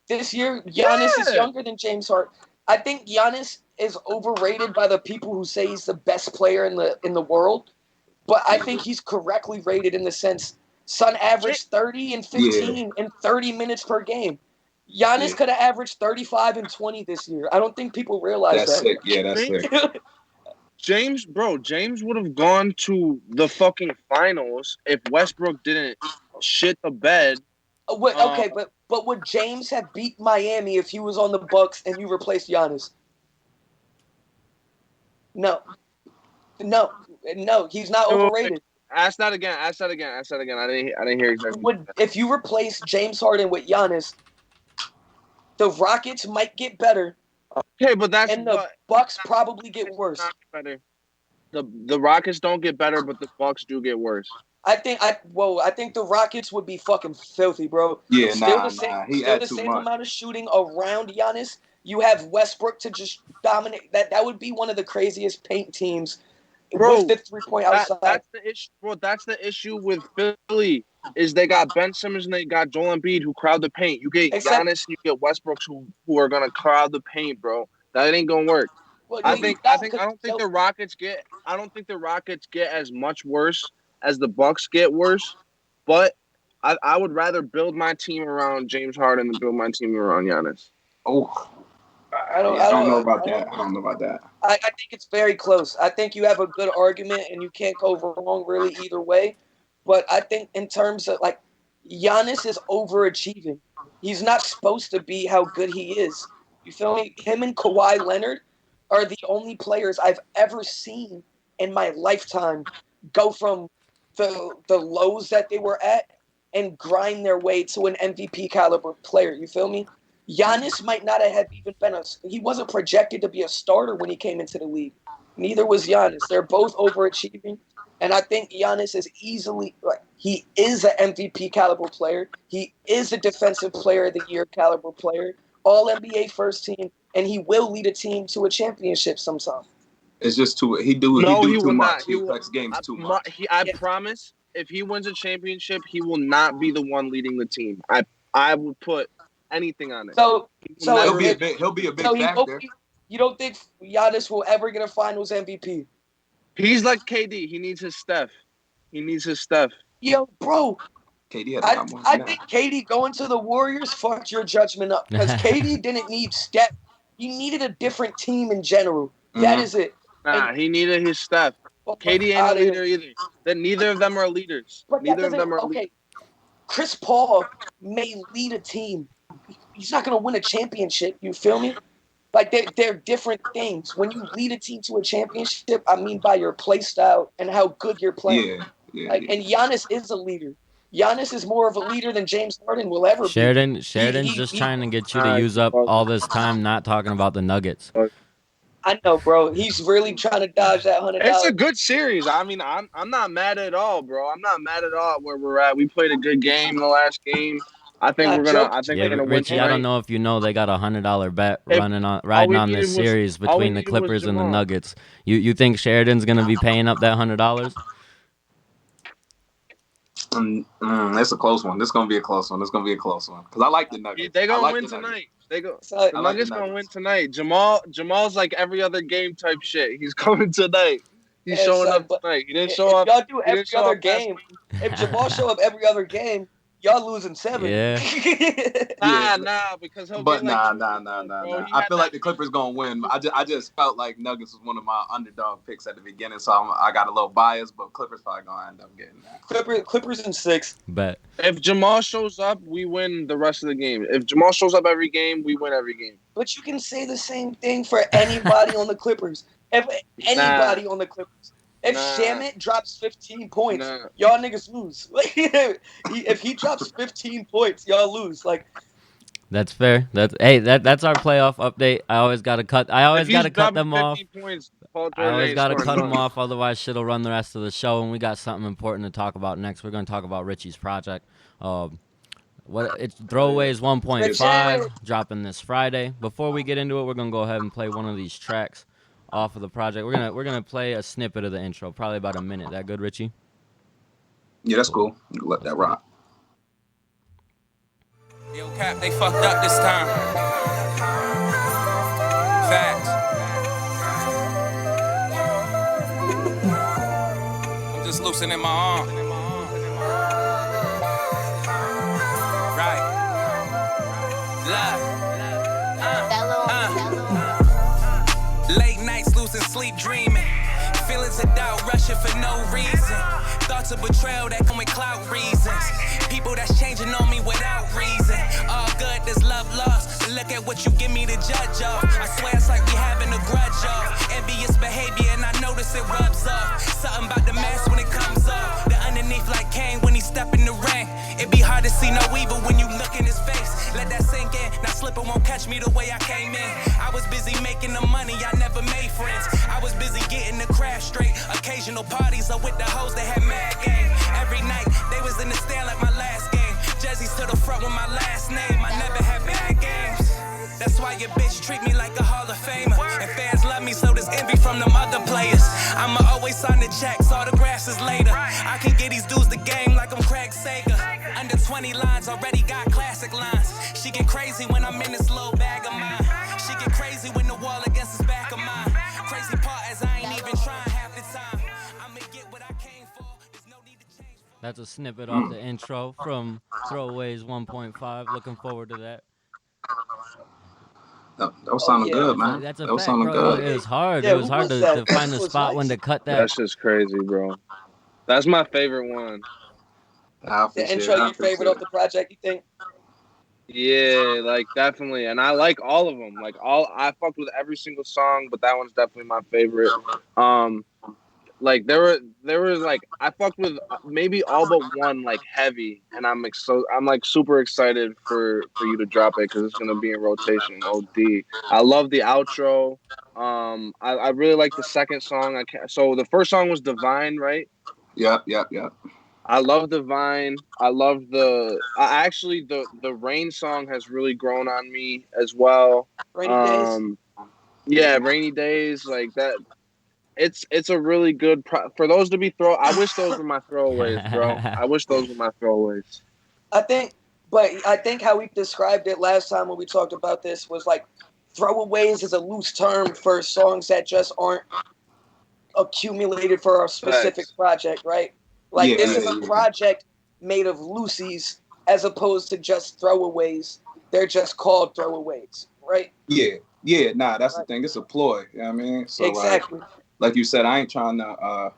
Giannis is younger than James Harden. I think Giannis is overrated by the people who say he's the best player in the world. But I think he's correctly rated in the sense Son averaged 30 and 15 and 30 minutes per game. Giannis could have averaged 35 and 20 this year. I don't think people realize That's that. sick. Yeah, that's sick. James would have gone to the fucking finals if Westbrook didn't shit the bed. Okay, but would James have beat Miami if he was on the Bucks and you replaced Giannis? No, he's not overrated. Ask that again. I didn't hear exactly. If you replace James Harden with Giannis, the Rockets might get better. Okay, but that's and the Bucks probably get worse. Better. The Rockets don't get better, but the Bucks do get worse. I think the Rockets would be fucking filthy, bro. Yeah, still He the same amount of shooting around Giannis. You have Westbrook to just dominate. That would be one of the craziest paint teams, bro, with the 3-point outside. That's the issue, bro. That's the issue with Philly is they got Ben Simmons and they got Joel Embiid who crowd the paint. You get Giannis, you get Westbrook who are gonna crowd the paint, bro. That ain't gonna work. Well, I don't think the Rockets get as much worse as the Bucks get worse, but I would rather build my team around James Harden than build my team around Giannis. Oh, I don't know about that. I don't know about that. I think it's very close. I think you have a good argument, and you can't go wrong really either way. But I think in terms of like, Giannis is overachieving. He's not supposed to be how good he is. You feel me? Him and Kawhi Leonard are the only players I've ever seen in my lifetime go from the lows that they were at and grind their way to an MVP caliber player. You feel me? Giannis might not have even been he wasn't projected to be a starter when he came into the league. Neither was Giannis. They're both overachieving. And I think Giannis is easily, he is an MVP caliber player. He is a defensive player of the year caliber player, all NBA first team, and he will lead a team to a championship sometime. It's just he do too much. He affects games too much. I promise, if he wins a championship, he will not be the one leading the team. I would put anything on it. So he'll be a big factor. You don't think Giannis will ever get a Finals MVP? He's like KD. He needs his Steph. Yo, bro. KD I think KD going to the Warriors fucked your judgment up because KD didn't need Steph. He needed a different team in general. Mm-hmm. That is it. He needed his Steph. KD ain't a leader either. Then neither of them are leaders. But neither of them are leaders. Chris Paul may lead a team. He's not going to win a championship. You feel me? Like, they're different things. When you lead a team to a championship, I mean by your play style and how good you're playing. And Giannis is a leader. Giannis is more of a leader than James Harden will ever be. Sheridan's just trying to get you to use up all this time not talking about the Nuggets. I know, bro. He's really trying to dodge that $100. It's a good series. I mean, I'm not mad at all, bro. I'm not mad at all where we're at. We played a good game the last game. I think we're gonna win tonight. I don't know if you know they got a $100 bet riding on this series between the Clippers and the Nuggets. You think Sheridan's gonna be paying up that $100? It's a close one. This is gonna be a close one. Because I like the Nuggets. They're gonna win tonight. They go. So, The Nuggets gonna win tonight. Jamal's like every other game type shit. He's coming tonight. He's showing up tonight. He didn't show if up. y'all do He every didn't show other up last game, week. if Jamal show up every other game, y'all losing 7. Yeah. Nah, because he'll But get like nah. I feel like the Clippers gonna win. I just felt like Nuggets was one of my underdog picks at the beginning, so I got a little biased. But Clippers probably gonna end up getting that. Clippers in 6. Bet. If Jamal shows up, we win the rest of the game. If Jamal shows up every game, we win every game. But you can say the same thing for anybody on the Clippers. If anybody on the Clippers. If Shamet drops 15 points, y'all niggas lose. If he drops 15 points, y'all lose. Like, that's fair. That's our playoff update. I always gotta cut them off. Points, I always gotta cut them off, otherwise shit'll run the rest of the show. And we got something important to talk about next. We're gonna talk about Richie's project. It's Throwaways 1.5 dropping this Friday. Before we get into it, we're gonna go ahead and play one of these tracks off of the project. We're gonna play a snippet of the intro, probably about a minute. That good, Richie? Yeah, that's cool. You can let that rock. Yo, Cap, they fucked up this time. Facts. I'm just loosening my arm. Right. Late nights losing sleep dreaming. Feelings of doubt rushing for no reason. Thoughts of betrayal that come with clout reasons. People that's changing on me without reason. All good, there's love lost. But look at what you give me to judge of. I swear it's like we having a grudge of envious behavior, and I notice it rubs off. Something about the mask when it comes off. The underneath like Kane when he step in the ring. It be hard to see no evil when you look in his face. Let that sink in. Now slipper won't catch me the way I came in. I was busy making the money, I never made friends. I was busy getting the craft straight. Occasional parties are with the hoes that had mad game. Every night they was in the stand like my last game. Jerseys to the front with my last name. I never had bad games. That's why your bitch treat me like a Hall of Famer. And fans love me, so there's envy from them other players. I'ma always sign the checks, autographs is later. I can get these dudes the game like I'm Craig Sager. Under 20 lines, already got classic lines. She get crazy when I'm in this little bag of mine. She get crazy when the wall against this back of mine. Crazy part is I ain't even trying half the time. I'ma get what I came for. There's no need to change. That's a snippet off the intro from Throwaways 1.5. Looking forward to that. That was sounding good, man. That's a that was fact, sounding bro. good. It was hard. Yeah, It was hard to find the spot when to cut that. That's just crazy, bro. That's my favorite one. The intro your favorite of the project, you think? Yeah, like definitely, and I like all of them. I fucked with every single song, but that one's definitely my favorite. Like there was like I fucked with maybe all but one like heavy, and I'm like super excited for you to drop it because it's gonna be in rotation. OD. I love the outro. I really like the second song. So the first song was Divine, right? Yep. I love Divine. I love the Rain song has really grown on me as well. Rainy Days. Yeah, Rainy Days like that. It's a really good for those to be I wish those were my throwaways, bro. I wish those were my throwaways. I think how we described it last time when we talked about this was like throwaways is a loose term for songs that just aren't accumulated for a specific project, right? Like this is a project made of loosies as opposed to just throwaways. They're just called throwaways, right? Yeah. Nah, that's the thing. It's a ploy. You know what I mean? So exactly. Like you said, I ain't trying to. I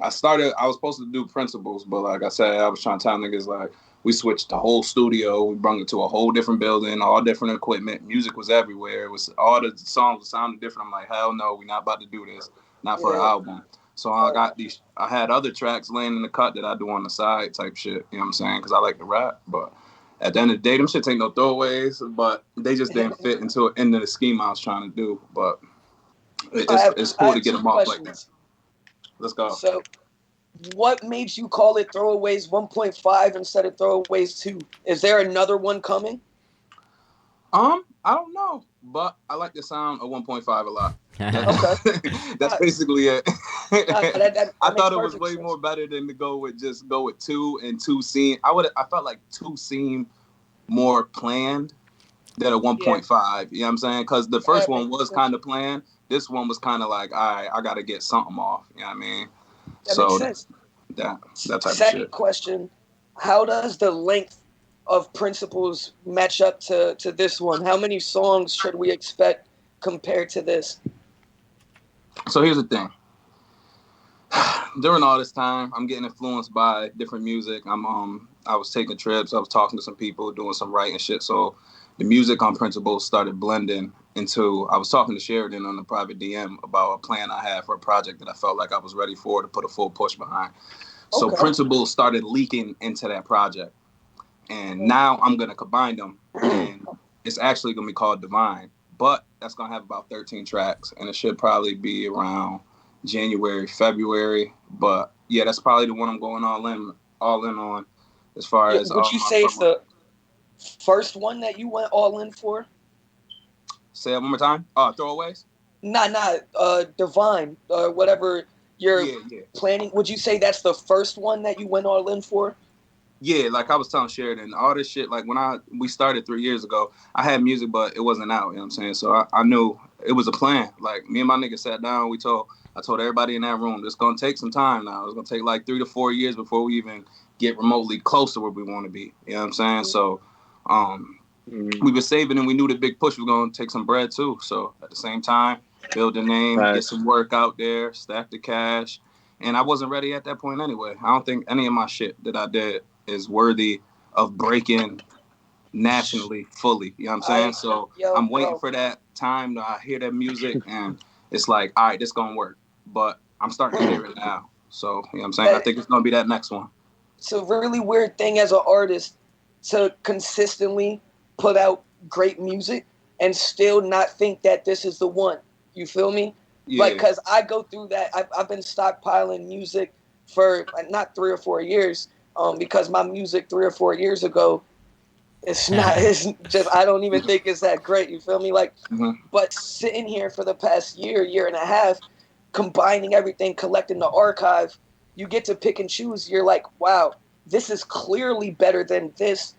was supposed to do principles, but like I said, I was trying to tell niggas like we switched the whole studio. We brought it to a whole different building, all different equipment. Music was everywhere. It was all the songs sounded different. I'm like, hell no, we're not about to do this. Not for an album. So I had other tracks laying in the cut that I do on the side type shit. You know what I'm saying? Because I like to rap. But at the end of the day, them shits ain't no throwaways. But they just didn't fit into the scheme I was trying to do. But it's cool to get them off like that. Let's go. So what made you call it Throwaways 1.5 instead of Throwaways 2? Is there another one coming? I don't know. But I like the sound of 1.5 a lot. That's basically it. I thought it was way more better than to go with 2 and 2 seem. I felt like 2 seemed more planned. than a 1.5. You know what I'm saying? Because the first one was kind of planned. This one was kind of like, all right, I got to get something off. You know what I mean? That makes sense. That type of Second shit. question, how does the length of Principles match up to this one? How many songs should we expect compared to this? So here's the thing. During all this time, I'm getting influenced by different music. I was taking trips. I was talking to some people, doing some writing shit. So the music on Principles started blending into. I was talking to Sheridan on the private DM about a plan I had for a project that I felt like I was ready for to put a full push behind. So Principles started leaking into that project, and now I'm gonna combine them, and it's actually gonna be called Divine. But that's gonna have about 13 tracks, and it should probably be around January, February. But yeah, that's probably the one I'm going all in on, as far as. Would you say it's the first one that you went all in for? Say it one more time. Throwaways. Divine, whatever you're planning. Would you say that's the first one that you went all in for? Yeah, like I was telling Sheridan, all this shit, like when we started 3 years ago, I had music, but it wasn't out, you know what I'm saying? So I knew it was a plan. Like, me and my nigga sat down, I told everybody in that room, it's going to take some time now. It's going to take like 3 to 4 years before we even get remotely close to where we want to be, you know what I'm saying? So we were saving, and we knew the big push was going to take some bread too. So at the same time, build a name, get some work out there, stack the cash. And I wasn't ready at that point anyway. I don't think any of my shit that I did is worthy of breaking nationally fully. You know what I'm saying? So I'm waiting for that time to hear that music, and it's like, all right, this gonna work. But I'm starting to hear it now. So, you know what I'm saying? I think it's gonna be that next one. It's a really weird thing as an artist to consistently put out great music and still not think that this is the one. You feel me? Yeah. Like, because I go through that. I've been stockpiling music for not 3 or 4 years, because my music 3 or 4 years ago, it's just, I don't even think it's that great. You feel me? Like, but sitting here for the past year and a half, combining everything, collecting the archive, you get to pick and choose. You're like, wow, this is clearly better than this.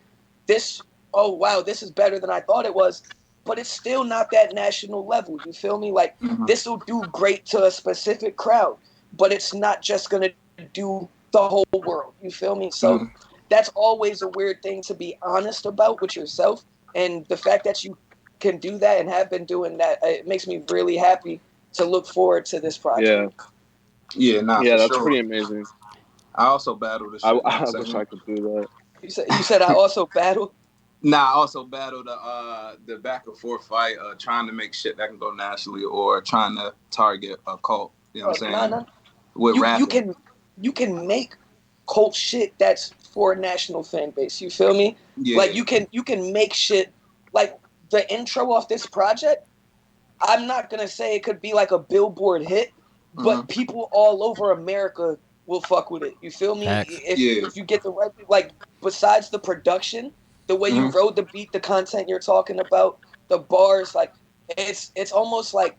Oh, wow, this is better than I thought it was. But it's still not that national level. You feel me? Like, this will do great to a specific crowd, but it's not just going to do the whole world. You feel me? So that's always a weird thing to be honest about with yourself. And the fact that you can do that and have been doing that, it makes me really happy to look forward to this project. Yeah, that's sure. pretty amazing. I also battled this shit. I wish I could do that. You said I also battled? Nah, I also battled the back and forth fight, trying to make shit that can go nationally or trying to target a cult. You know what I'm saying? With rapping. You can make cult shit that's for a national fan base. You feel me? Yeah. Like, you can make shit like the intro off this project. I'm not gonna say it could be like a Billboard hit, but people all over America will fuck with it. You feel me? If you get the right, like, besides the production, the way you wrote the beat, the content you're talking about, the bars, like, it's almost like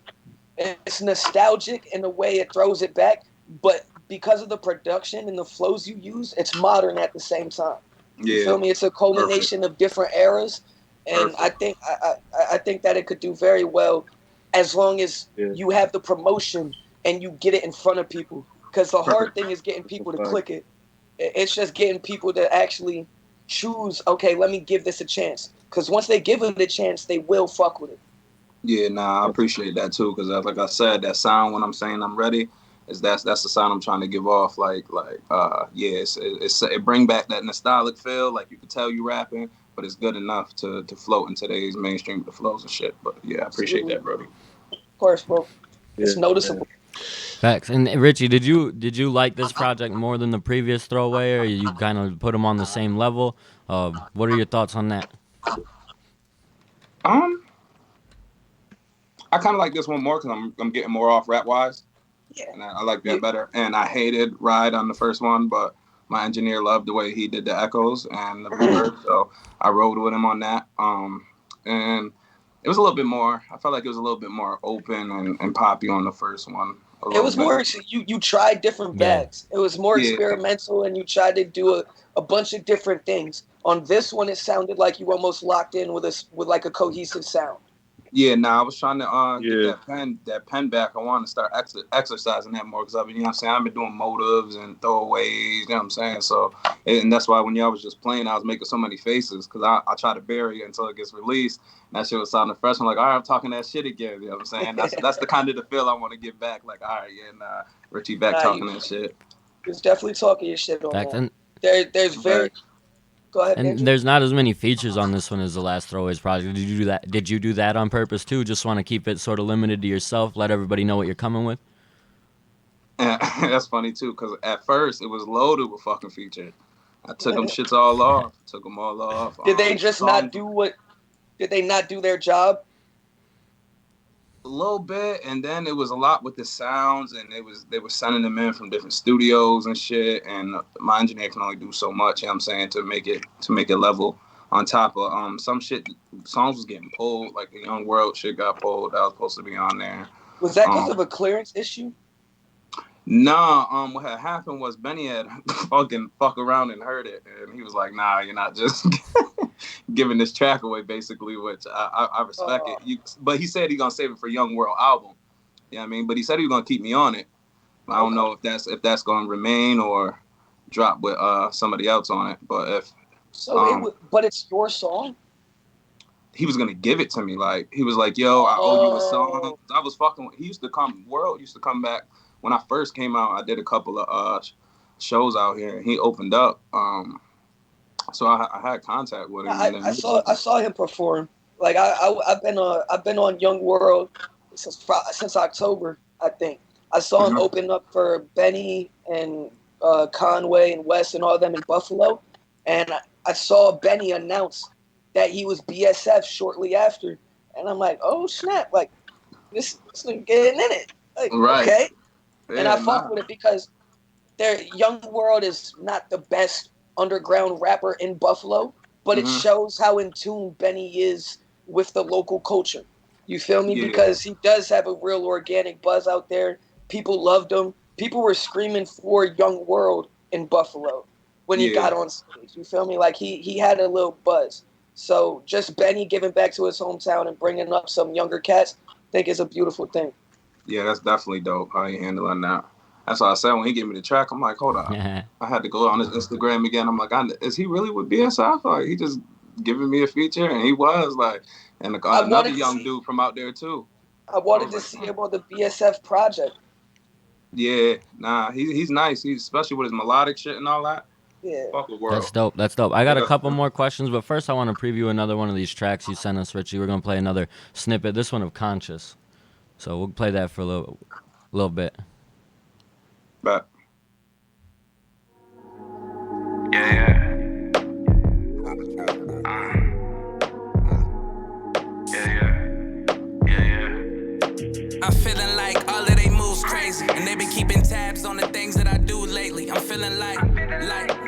it's nostalgic in the way it throws it back, but because of the production and the flows you use, it's modern at the same time. You feel me? It's a culmination of different eras, and I think that it could do very well as long as you have the promotion and you get it in front of people. Because the hard thing is getting people to click it. It's just getting people to actually choose, okay, let me give this a chance. Because once they give it a chance, they will fuck with it. Yeah, I appreciate that too. Because like I said, that sound when I'm saying I'm ready, that's the sound I'm trying to give off. It bring back that nostalgic feel. Like, you can tell you rapping, but it's good enough to float in today's mainstream with the flows and shit. But yeah, I appreciate that, Brody. Of course, bro. It's noticeable. Facts. And Richie, did you like this project more than the previous Throwaway, or you kind of put them on the same level? What are your thoughts on that? I kind of like this one more because I'm getting more off rap wise. Yeah. And I like that better. And I hated Ride on the first one, but my engineer loved the way he did the echoes and the reverb, so I rode with him on that. And it was a little bit more, I felt like it was a little bit more open and poppy on the first one. It was more you tried different Yeah. bags. It was more Yeah. experimental, and you tried to do a bunch of different things. On this one, it sounded like you almost locked in with like a cohesive sound. Yeah, I was trying to get Yeah. that pen back. I want to start exercising that more because I've been, you know what I'm saying, I've been doing motives and throwaways, you know what I'm saying? So, and that's why when y'all was just playing, I was making so many faces because I try to bury it until it gets released. And that shit was sounding fresh. I'm like, all right, I'm talking that shit again, you know what I'm saying? That's the kind of the feel I want to get back. Like, all right, Richie back talking that shit. He was definitely talking your shit on Fact, that. and There's very... Go ahead, And Andrew. there's not as many features on this one as the last Throwaways project. Did you do that? Did you do that on purpose too? Just want to keep it sort of limited to yourself, let everybody know what you're coming with? And that's funny too, because at first it was loaded with fucking features. I took them shits all off. Took them all off. Did they just not do what? Did they not do their job? A little bit, and then it was a lot with the sounds, and they were sending them in from different studios and shit. And my engineer can only do so much. You know what I'm saying, to make it level. On top of some shit, songs was getting pulled. Like the Young World shit got pulled. That was supposed to be on there. Was that because of a clearance issue? Nah, what had happened was Benny had fuck around and heard it, and he was like, "Nah, you're not just giving this track away," basically, which I respect it. But he said he's gonna save it for Young World album. You know what I mean? But he said he was gonna keep me on it. I don't know if that's gonna remain or drop with somebody else on it. But but it's your song. He was gonna give it to me. Like he was like, "Yo, I owe you a song." I was fucking. He used to come. World used to come back. When I first came out, I did a couple of shows out here, and he opened up. So I had contact with him. I saw him perform. Like I've been on Young World since October, I think. I saw him open up for Benny and Conway and Wes and all them in Buffalo, and I saw Benny announce that he was BSF shortly after, and I'm like, oh snap! Like this nigga getting in it. Like, right. Okay. Yeah, and I fuck with it because their Young World is not the best underground rapper in Buffalo, but it shows how in tune Benny is with the local culture. You feel me? Yeah. Because he does have a real organic buzz out there. People loved him. People were screaming for Young World in Buffalo when he got on stage. You feel me? Like he had a little buzz. So just Benny giving back to his hometown and bringing up some younger cats, I think is a beautiful thing. Yeah, that's definitely dope how he handling that. That's why I said when he gave me the track, I'm like, hold on. I had to go on his Instagram again. I'm like, is he really with BSF? Like, he just giving me a feature, and he was like, and another young dude from out there too. I wanted to see him on the BSF project. Yeah, he's nice. He's especially with his melodic shit and all that. Yeah, fuck the world. That's dope. I got a couple more questions, but first I want to preview another one of these tracks you sent us, Richie. We're gonna play another snippet. This one of Conscious. So we'll play that for a little bit. Bet. Yeah. I'm feeling like all of they moves crazy, and they been keeping tabs on the things that I do lately. I'm feeling like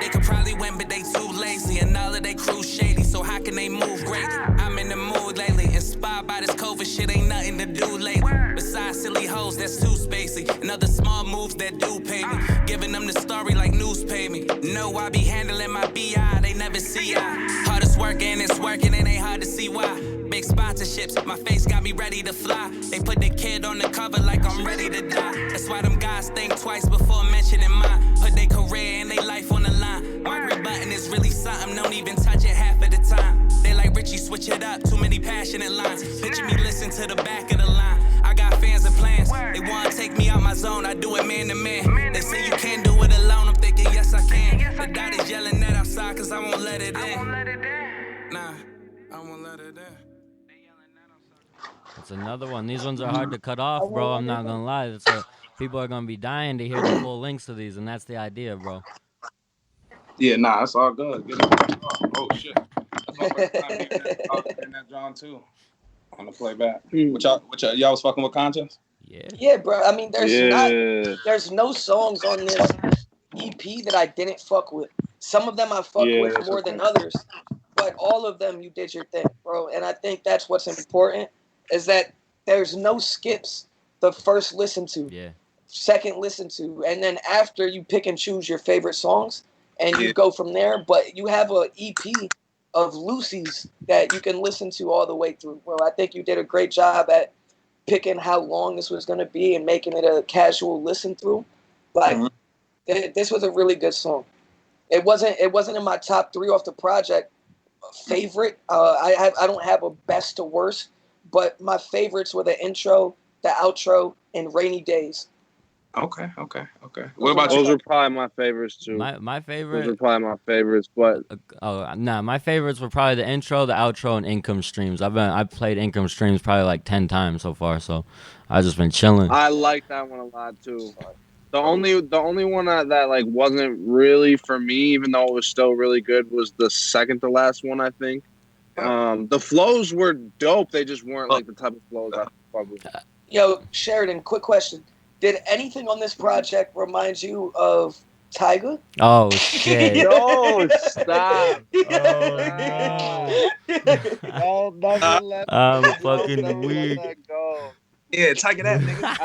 they could probably win, but they too lazy, and all of they crew shady. So how can they move great? I'm in the mood lately, inspired by this COVID shit. Ain't nothing to do lately. Besides silly hoes that's too spacey, and other small moves that do pay me. Giving them the story like news pay me. No, I be handling my BI, they never see I. Hardest working, it's working, and ain't hard to see why. Big sponsorships, my face got me ready to fly. They put the kid on the cover like I'm ready to die. That's why them guys think twice before mentioning mine. Put their career and their life on the line. My green button is really something, don't even touch it half of the time. They like Richie, switch it up, too many passionate lines. Picture me listen to the back of the line. I got fans and plans, they wanna take me out my zone, I do it man to man. They say you can't do it alone, I'm thinking yes I can. The dot is yelling that outside cause I won't let it in. Nah, I won't let it in. It's another one. These ones are hard to cut off, bro. I'm not gonna lie. People are gonna be dying to hear the full links to these, and that's the idea, bro. Yeah, that's all good. Get it. Oh shit. That's my first time hearing that John too. On the playback. Which y'all was fucking with Conscious? Yeah, bro. I mean, there's no songs on this EP that I didn't fuck with. Some of them I fucked with more than others, but all of them you did your thing, bro. And I think that's what's important. Is that there's no skips the first listen to. Yeah. second listen to, and then after you pick and choose your favorite songs, and you Yeah. go from there. But you have a EP of Lucy's that you can listen to all the way through. Well, I think you did a great job at picking how long this was going to be and making it a casual listen through. Like this was a really good song. It wasn't in my top 3 off the project favorite. I don't have a best to worst, but my favorites were the intro, the outro, and Rainy Days. Okay. What about Those you? are probably my favorites too. My Those are favorite. probably my favorites, but My favorites were probably the intro, the outro, and income streams. I've played income streams probably like 10 times so far, so I've just been chilling. I like that one a lot too. The only one that like wasn't really for me, even though it was still really good, was the second to last one. I think the flows were dope. They just weren't like the type of flows I fuck with. Yo, Sheridan, quick question. Did anything on this project remind you of Tyga? Oh shit! No, stop. Oh I'll never let I'm I'll fucking never weak. let that go. Yeah, Tiger that nigga.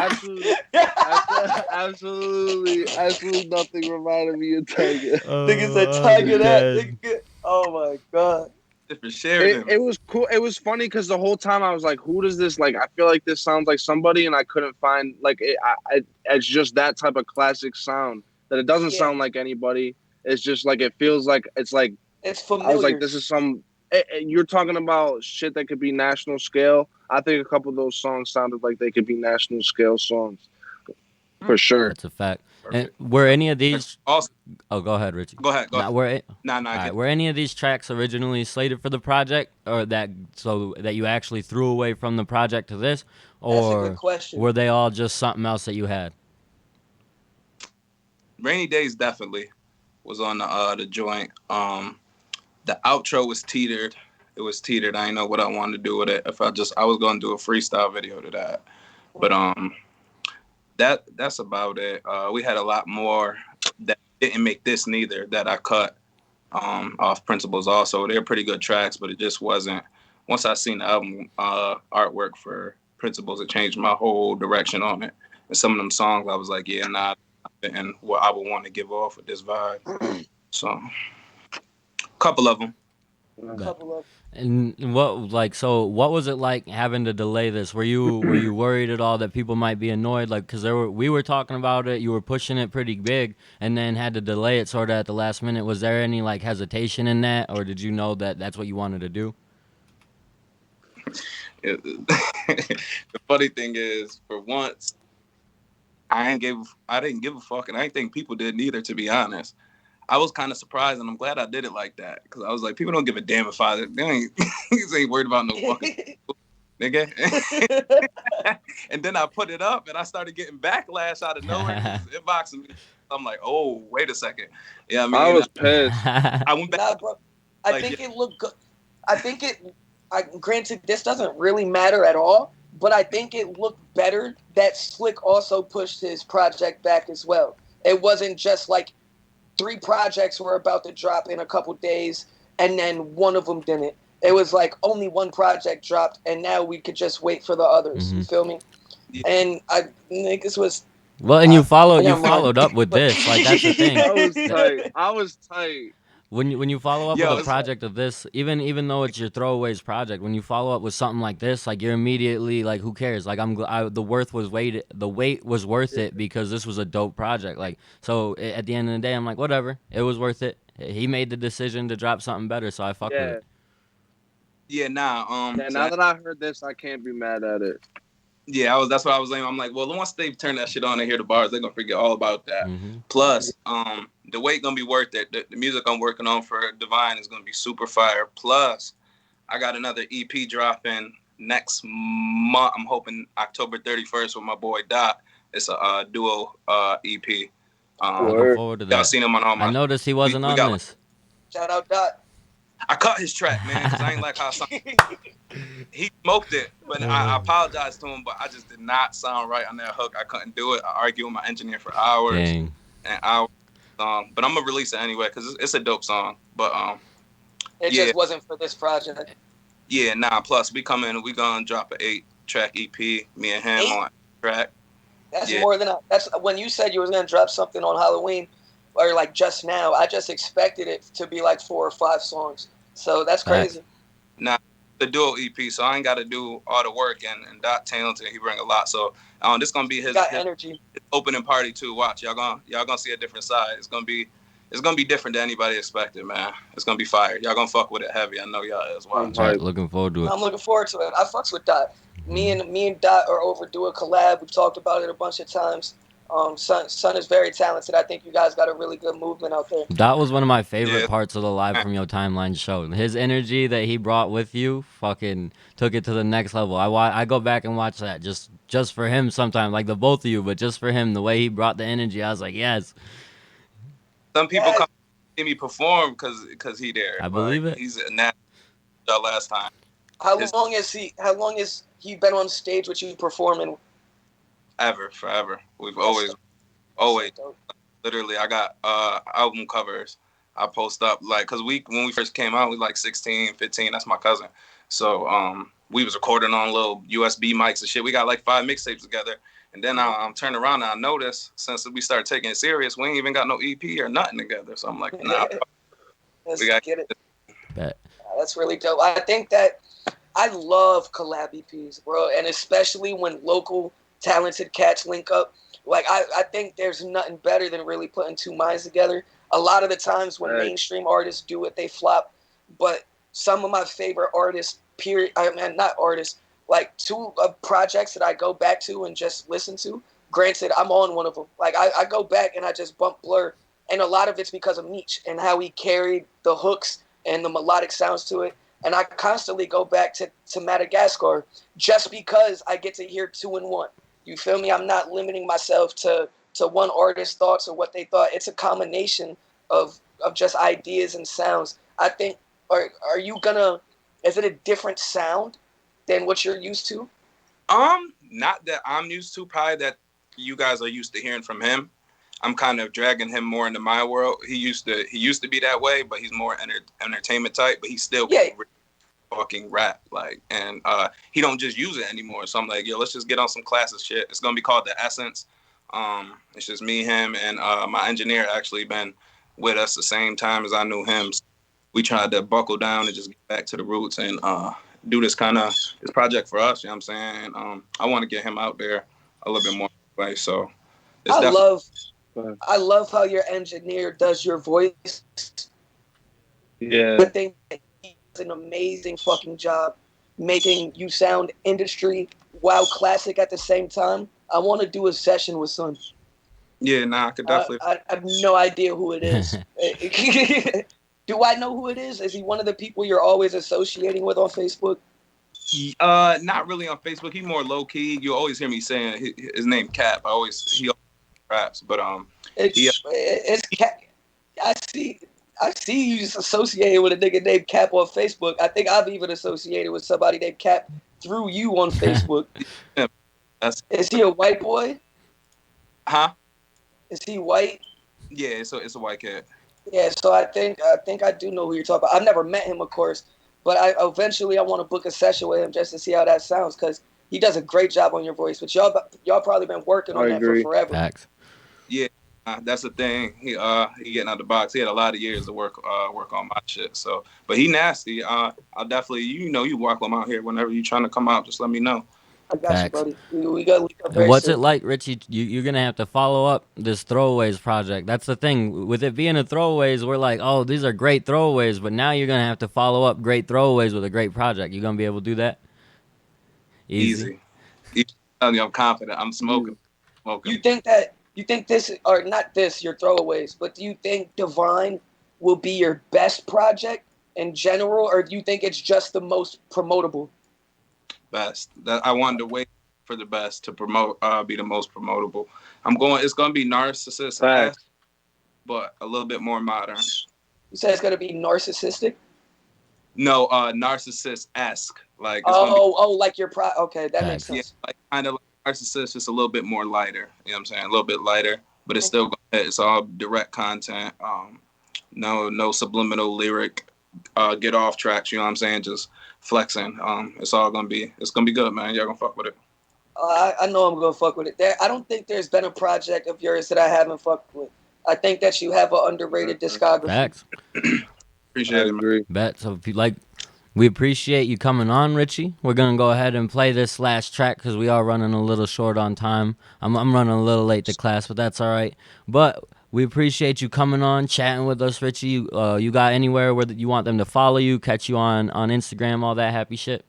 Absolutely nothing reminded me of Tiger. Nigga said I'm Tyga that. dead. Nigga. Oh my god. Different Sheridan. It was cool. It was funny because the whole time I was like, "Who does this like?" I feel like this sounds like somebody, and I couldn't find like it. It's just that type of classic sound that it doesn't sound like anybody. It's just like it feels like it's like It's familiar. I was like, "This is some." You're talking about shit that could be national scale. I think a couple of those songs sounded like they could be national scale songs, for sure. That's a fact. And were any of these? Also, Oh, go ahead, Richie. go ahead. Nah, Nah. all right, were any of these tracks originally slated for the project, or that you actually threw away from the project to this, That's a or good question. were they all just something else that you had? Rainy Days definitely was on the joint. The outro was teetered. It was teetered. I didn't know what I wanted to do with it. I was gonna do a freestyle video to that, but that's about it. We had a lot more that didn't make this neither that I cut off Principles also. They're pretty good tracks, but it just wasn't. Once I seen the album artwork for Principles, it changed my whole direction on it. And some of them songs, I was like, yeah, nah, and what I would want to give off with this vibe. So, a couple of them. Couple of And what was it like having to delay this? Were you worried at all that people might be annoyed? Like, because we were talking about it, you were pushing it pretty big, and then had to delay it sort of at the last minute. Was there any like hesitation in that, or did you know that that's what you wanted to do? The funny thing is, for once, I didn't give a fuck, and I didn't think people did neither. To be honest, I was kind of surprised, and I'm glad I did it like that, because I was like, people don't give a damn if they ain't worried about no fucking nigga. And then I put it up, and I started getting backlash out of nowhere. Inboxing me. I'm like, oh, wait a second. Yeah, I was pissed. I went back. Nah, bro. I think it looked good. I think granted, this doesn't really matter at all, but I think it looked better that Slick also pushed his project back as well. It wasn't just like 3 projects were about to drop in a couple days, and then one of them didn't. It was like only one project dropped, and now we could just wait for the others. You feel me? Yeah. And I think this was. Well, and you followed up with this. Like, that's the thing. I was tight. When you follow up with a project of this, even though it's your Throwaways project, when you follow up with something like this, like, you're immediately like, who cares? Like, the wait was worth it, because this was a dope project. Like, so at the end of the day, I'm like, whatever, it was worth it. He made the decision to drop something better, so I fuck with it. Yeah, nah. Now that I heard this, I can't be mad at it. Yeah, that's what I was saying. I'm like, well, once they turn that shit on and hear the bars, they're gonna forget all about that. Plus, the wait gonna be worth it. The music I'm working on for Divine is gonna be super fire. Plus, I got another EP dropping next month. I'm hoping October 31st with my boy Dot. It's a duo EP. Looking forward to that. Y'all seen him on all my. I noticed he wasn't on this. Shout out Dot. I cut his track, man, because I ain't like how he smoked it. But I apologized to him, but I just did not sound right on that hook. I couldn't do it. I argued with my engineer for hours and hours. But I'm gonna release it anyway because it's a dope song. But it just wasn't for this project. Yeah, nah. Plus, we gonna drop an 8-track EP. Me and him on track. That's Yeah. more than that's when you said you was gonna drop something on Halloween, or like just now. I just expected it to be like 4 or 5 songs. So that's Facts. crazy. Nah, the dual EP, so I ain't got to do all the work, and Dot talented. He bring a lot, so this gonna be You his got energy. opening party too. Watch, y'all gonna see a different side. It's gonna be different than anybody expected, man. It's gonna be fire. Y'all gonna fuck with it heavy. I know y'all is. Watch. Right, looking forward to it. I'm looking forward to it. I fucks with Dot. Me and Dot are overdue a collab. We've talked about it a bunch of times. Son is very talented. I think you guys got a really good movement out there. That was one of my favorite Yeah. parts of the Live from Your Timeline show. His energy that he brought with you fucking took it to the next level. I go back and watch that just for him sometimes, like the both of you, but just for him, the way he brought the energy, I was like, yes. Some people Yeah. come see me perform because he there. I believe it. He's a natural last time. How long has he been on stage with you performing? Forever. We've That's always. dope. Literally, I got album covers. I post up like because when we first came out, we was like 16, 15. That's my cousin. So we was recording on little USB mics and shit. We got like 5 mixtapes together. And then I'm turning around and I noticed since we started taking it serious, we ain't even got no EP or nothing together. So I'm like, nah, Let's we got get it. Bet. That's really dope. I think that I love collab EPs, bro, and especially when local talented cats link up. Like I think there's nothing better than really putting 2 minds together. A lot of the times when mainstream artists do it, they flop. But some of my favorite artists, not artists, like 2 projects that I go back to and just listen to. Granted, I'm on one of them. Like I go back and I just bump Blur, and a lot of it's because of Meech and how he carried the hooks and the melodic sounds to it. And I constantly go back to Madagascar just because I get to hear 2 in 1. You feel me? I'm not limiting myself to one artist's thoughts or what they thought. It's a combination of just ideas and sounds. I think, are you gonna, is it a different sound than what you're used to? Not that I'm used to, probably that you guys are used to hearing from him. I'm kind of dragging him more into my world. He used to be that way, but he's more entertainment type, but he's still fucking rap, like, and he don't just use it anymore. So I'm like, yo, let's just get on some classic shit. It's gonna be called The Essence. It's just me, him, and my engineer actually been with us the same time as I knew him. So we tried to buckle down and just get back to the roots and do this project for us. You know what I'm saying? I want to get him out there a little bit more. Like, so it's I love how your engineer does your voice. Yeah. I think that he does an amazing fucking job making you sound industry while classic at the same time. I want to do a session with Son. Yeah, nah, I could definitely. I have no idea who it is. Do I know who it is? Is he one of the people you're always associating with on Facebook? Not really on Facebook. He's more low key. You always hear me saying his name Cap. He always raps, but it's Cap. I see you just associated with a nigga named Cap on Facebook. I think I've even associated with somebody named Cap through you on Facebook. Yeah, is he a white boy? Huh? Is he white? Yeah, it's a white kid. Yeah, so I think I do know who you're talking about. I've never met him, of course, but I want to book a session with him just to see how that sounds, because he does a great job on your voice. But y'all probably been working on that for forever. Facts. Yeah, that's the thing. He getting out the box. He had a lot of years to work on my shit. So, but he nasty. I'll definitely, you welcome out here whenever you trying to come out. Just let me know. I got Facts. you, buddy. We got link up very What's soon. it like, Richie? You're going to have to follow up this Throwaways project. That's the thing. With it being a Throwaways, we're like, oh, these are great Throwaways, but now you're going to have to follow up great Throwaways with a great project. You going to be able to do that? Easy. I'm confident. I'm smoking. You think this, or not this, your Throwaways, but do you think Divine will be your best project in general, or do you think it's just the most promotable? Best. That I wanted to wait for the best to promote, be the most promotable. It's gonna be narcissist, but a little bit more modern. You said it's gonna be narcissistic? No, narcissist-esque. Like like your okay, that makes sense. Yeah, like kind of like narcissist, just a little bit more lighter. You know what I'm saying? A little bit lighter, but it's still it's all direct content. No subliminal lyric, get off tracks. You know what I'm saying? Just flexing. It's gonna be good, man. Y'all gonna fuck with it. I know I'm gonna fuck with it. I don't think there's been a project of yours that I haven't fucked with. I think that you have an underrated discography. Facts. Appreciate it, agree. Bet. So if you like, we appreciate you coming on, Richy. We're gonna go ahead and play this last track because we are running a little short on time. I'm running a little late to class, but that's all right. But we appreciate you coming on, chatting with us, Richy. You got anywhere where you want them to follow you, catch you on Instagram, all that happy shit?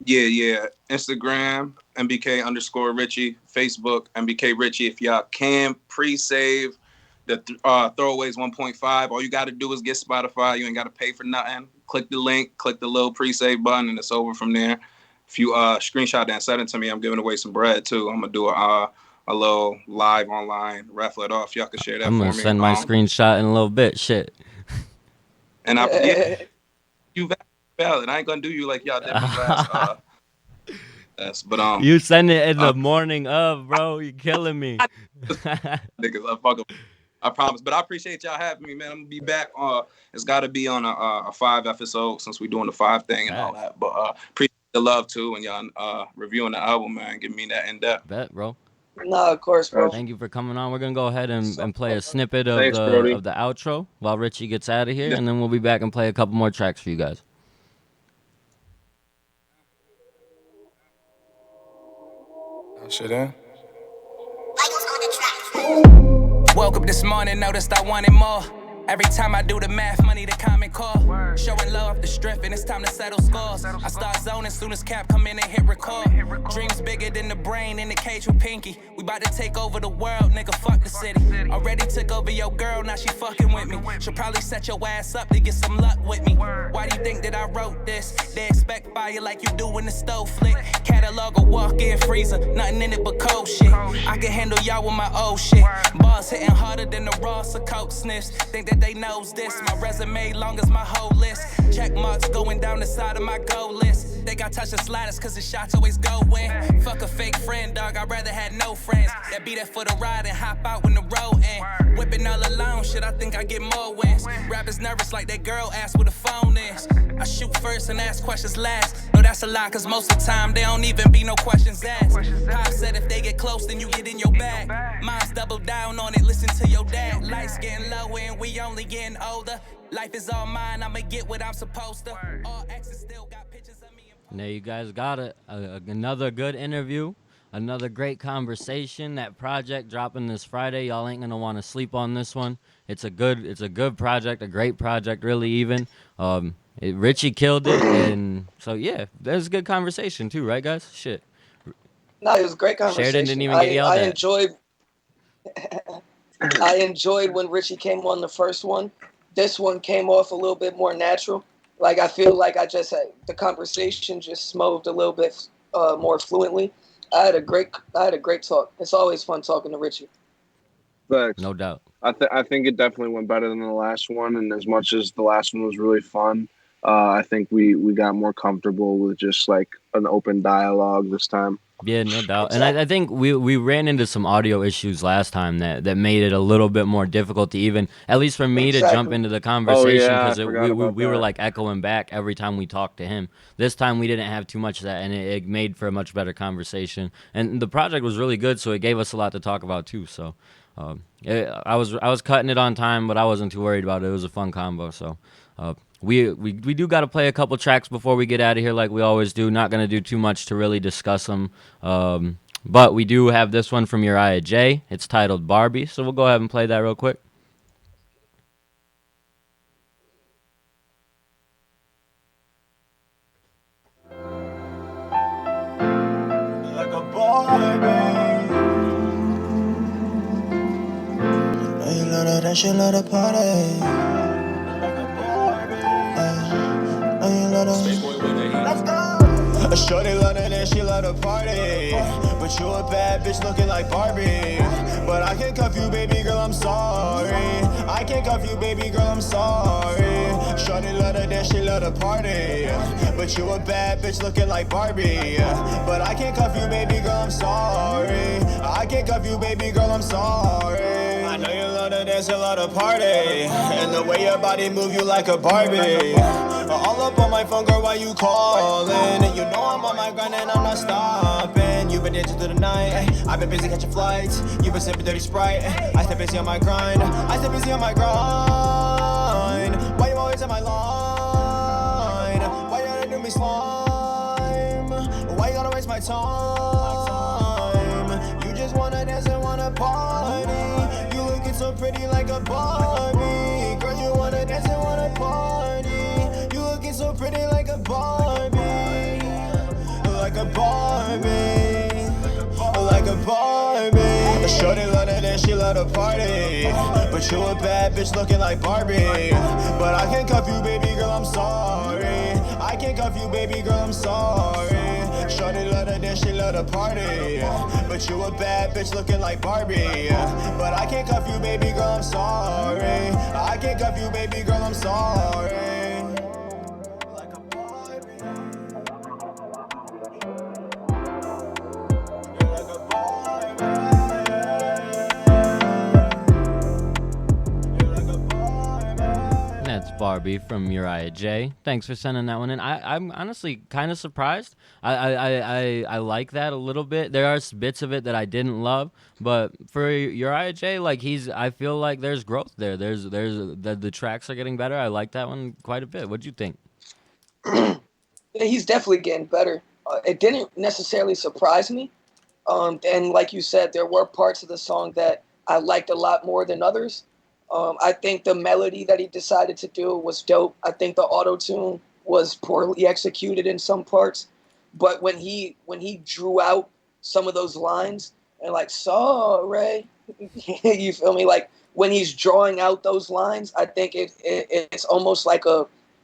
Yeah. Instagram, MBK Richy. Facebook, MBK Richy. If y'all can pre-save the Throwaways 1.5, all you got to do is get Spotify. You ain't got to pay for nothing. Click the link, click the little pre-save button, and it's over from there. If you screenshot that and send it to me, I'm giving away some bread too. I'm gonna do a little live online raffle it off. Y'all can share that for me. I'm gonna send my screenshot in a little bit. Shit. And you valid. I ain't gonna do you like y'all did me last. But you send it in the morning of, bro. You killing me. Niggas, I promise. But I appreciate y'all having me, man. I'm gonna be back. It's got to be on a 5 episode since we're doing the 5 thing and all that. But appreciate the love too, and y'all reviewing the album, man. Give me that in depth. Bet, bro. No, of course, bro. Thank you for coming on. We're gonna go ahead and play a snippet of the outro while Richy gets out of here, and then we'll be back and play a couple more tracks for you guys. Shit in. Woke up this morning, noticed I wanted more. Every time I do the math, money the common call. Showing love off the strip, and it's time to settle scores. I start zoning soon as Cap come in and hit record. Dreams bigger than the brain in the cage with Pinky. We about to take over the world, nigga, fuck the city. Already took over your girl, now she fucking with me. She'll probably set your ass up to get some luck with me. Why do you think that I wrote this? They expect fire like you do in the stove flick. Catalog a walk-in freezer, nothing in it but cold shit. I can handle y'all with my old shit. Bars hitting harder than the Ross or coat sniffs. Think that they knows this. My resume long as my whole list. Check marks going down the side of my goal list. Think I touch the sliders cause the shots always go in. Fuck a fake friend, dog, I'd rather have no friends. That be there for the ride and hop out when the road end. Whipping all alone, shit, I think I get more wins. Rappers nervous like that girl asked where the phone is. I shoot first and ask questions last. No, that's a lie, cause most of the time they don't even be no questions asked. Pop said if they get close, then you get in your bag. Mine's double down on it, listen to your dad. Lights getting lower and we only getting older. Life is all mine, I'ma get what I'm supposed to. All exes still got pictures of me. And there you guys got it. Another good interview. Another great conversation. That project dropping this Friday. Y'all ain't gonna want to sleep on this one. It's a good project, a great project, really even. Richy killed it, and so yeah, there's a good conversation too, right, guys? Shit. No, it was a great conversation. Sheridan didn't even get yelled at. I enjoyed when Richy came on the first one. This one came off a little bit more natural. Like I feel like the conversation just moved a little bit more fluently. I had a great talk. It's always fun talking to Richy. Thanks. No doubt. I think it definitely went better than the last one, and as much as the last one was really fun, I think we got more comfortable with just like an open dialogue this time. Yeah, no doubt. And I think we ran into some audio issues last time that made it a little bit more difficult to even, at least for me, to jump into the conversation because we were like echoing back every time we talked to him. This time we didn't have too much of that, and it made for a much better conversation. And the project was really good, so it gave us a lot to talk about too. So I was cutting it on time, but I wasn't too worried about it. It was a fun combo. So we do got to play a couple tracks before we get out of here, like we always do. Not gonna do too much to really discuss them, but we do have this one from Uriah J. It's titled Barbie, so we'll go ahead and play that real quick. Like a Barbie. You love that shit, love the party. Let's go. Shorty love it and she love the party. But you a bad bitch looking like Barbie. But I can't cuff you, baby girl, I'm sorry. I can't cuff you, baby girl, I'm sorry. Shorty love it and she love the party. But you a bad bitch looking like Barbie. But I can't cuff you, baby girl, I'm sorry. I can't cuff you, baby girl, I'm sorry. I know you love to dance, you love to party. And the way your body move you like a Barbie. All up on my phone, girl, why you calling? And you know I'm on my grind and I'm not stopping. dancing through the night. I've been busy catching flights. You've been sipping dirty Sprite. I stay busy on my grind. I stay busy on my grind. Why you always on my line? Why you gotta do me slime? Why you gotta waste my time? You just wanna dance and wanna party. You looking so pretty like a Barbie. Girl, you wanna dance and wanna party. You looking so pretty like a Barbie. Like a Barbie. Like a Barbie. Shorty love to dance, she love to party. But you a bad bitch looking like Barbie. But I can't cuff you, baby girl, I'm sorry. I can't cuff you, baby girl, I'm sorry. Shorty love to dance, she love to party. But you a bad bitch looking like Barbie. But I can't cuff you, baby girl, I'm sorry. I can't cuff you, baby girl, I'm sorry. That's Barbie from Uriah J. Thanks for sending that one in. I'm honestly kind of surprised. I like that a little bit. There are bits of it that I didn't love, but for Uriah J, like I feel like there's growth there. The tracks are getting better. I like that one quite a bit. What'd you think? Yeah, he's definitely getting better. It didn't necessarily surprise me. And like you said, there were parts of the song that I liked a lot more than others. I think the melody that he decided to do was dope. I think the auto-tune was poorly executed in some parts. But when he drew out some of those lines and like, sorry, you feel me? Like when he's drawing out those lines, I think it's almost like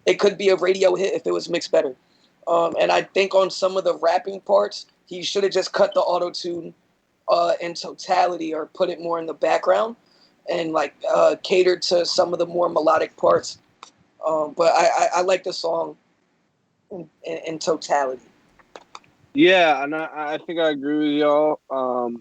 it could be a radio hit if it was mixed better. And I think on some of the rapping parts, he should have just cut the auto-tune in totality or put it more in the background and like catered to some of the more melodic parts. But I like the song in totality. Yeah, and I think I agree with y'all.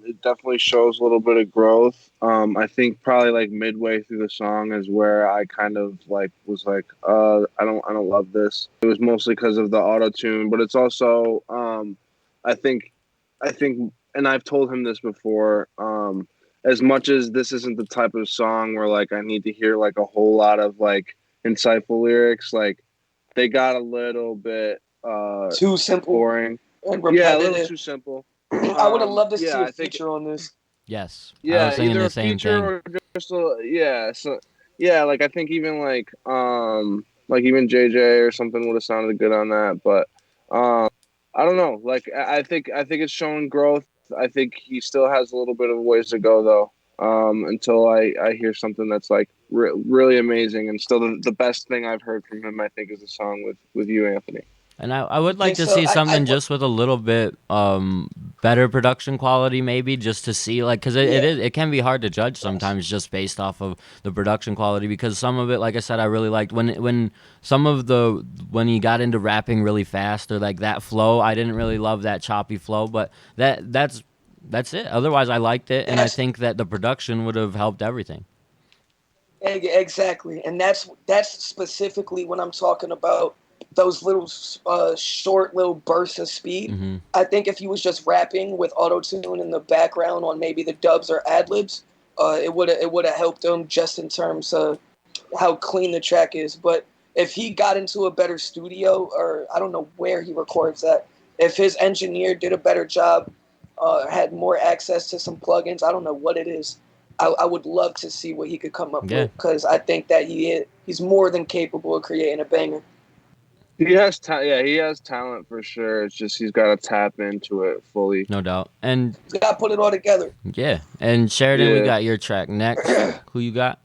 It definitely shows a little bit of growth. I think probably like midway through the song is where I kind of like was like, I don't love this. It was mostly because of the auto tune, but it's also I think, and I've told him this before. As much as this isn't the type of song where like I need to hear like a whole lot of like insightful lyrics, like they got a little bit too simple, boring. Yeah, a little too simple. I would have loved to see a feature on this. Yes. Yeah, I was thinking either the same thing. Or just like I think even like even JJ or something would have sounded good on that, but I don't know. Like I think it's showing growth. I think he still has a little bit of ways to go though. Until I hear something that's like really amazing, and still the best thing I've heard from him, I think, is a song with you, Anthony. And I would like to see something just with a little bit better production quality, maybe, just to see, like, because it can be hard to judge sometimes just based off of the production quality, because some of it, like I said, I really liked when he got into rapping really fast, or like that flow. I didn't really love that choppy flow, but that's it. Otherwise, I liked it, and I think that the production would have helped everything. Exactly, and that's specifically when I'm talking about those little short little bursts of speed. Mm-hmm. I think if he was just rapping with auto-tune in the background on maybe the dubs or ad-libs, it would have helped him just in terms of how clean the track is. But if he got into a better studio, or I don't know where he records that, if his engineer did a better job, had more access to some plugins, I don't know what it is, I would love to see what he could come up with, because I think that he's more than capable of creating a banger. He has he has talent for sure. It's just he's got to tap into it fully. No doubt. And he's got to put it all together. Yeah. And Sheridan, we got your track next. Who you got?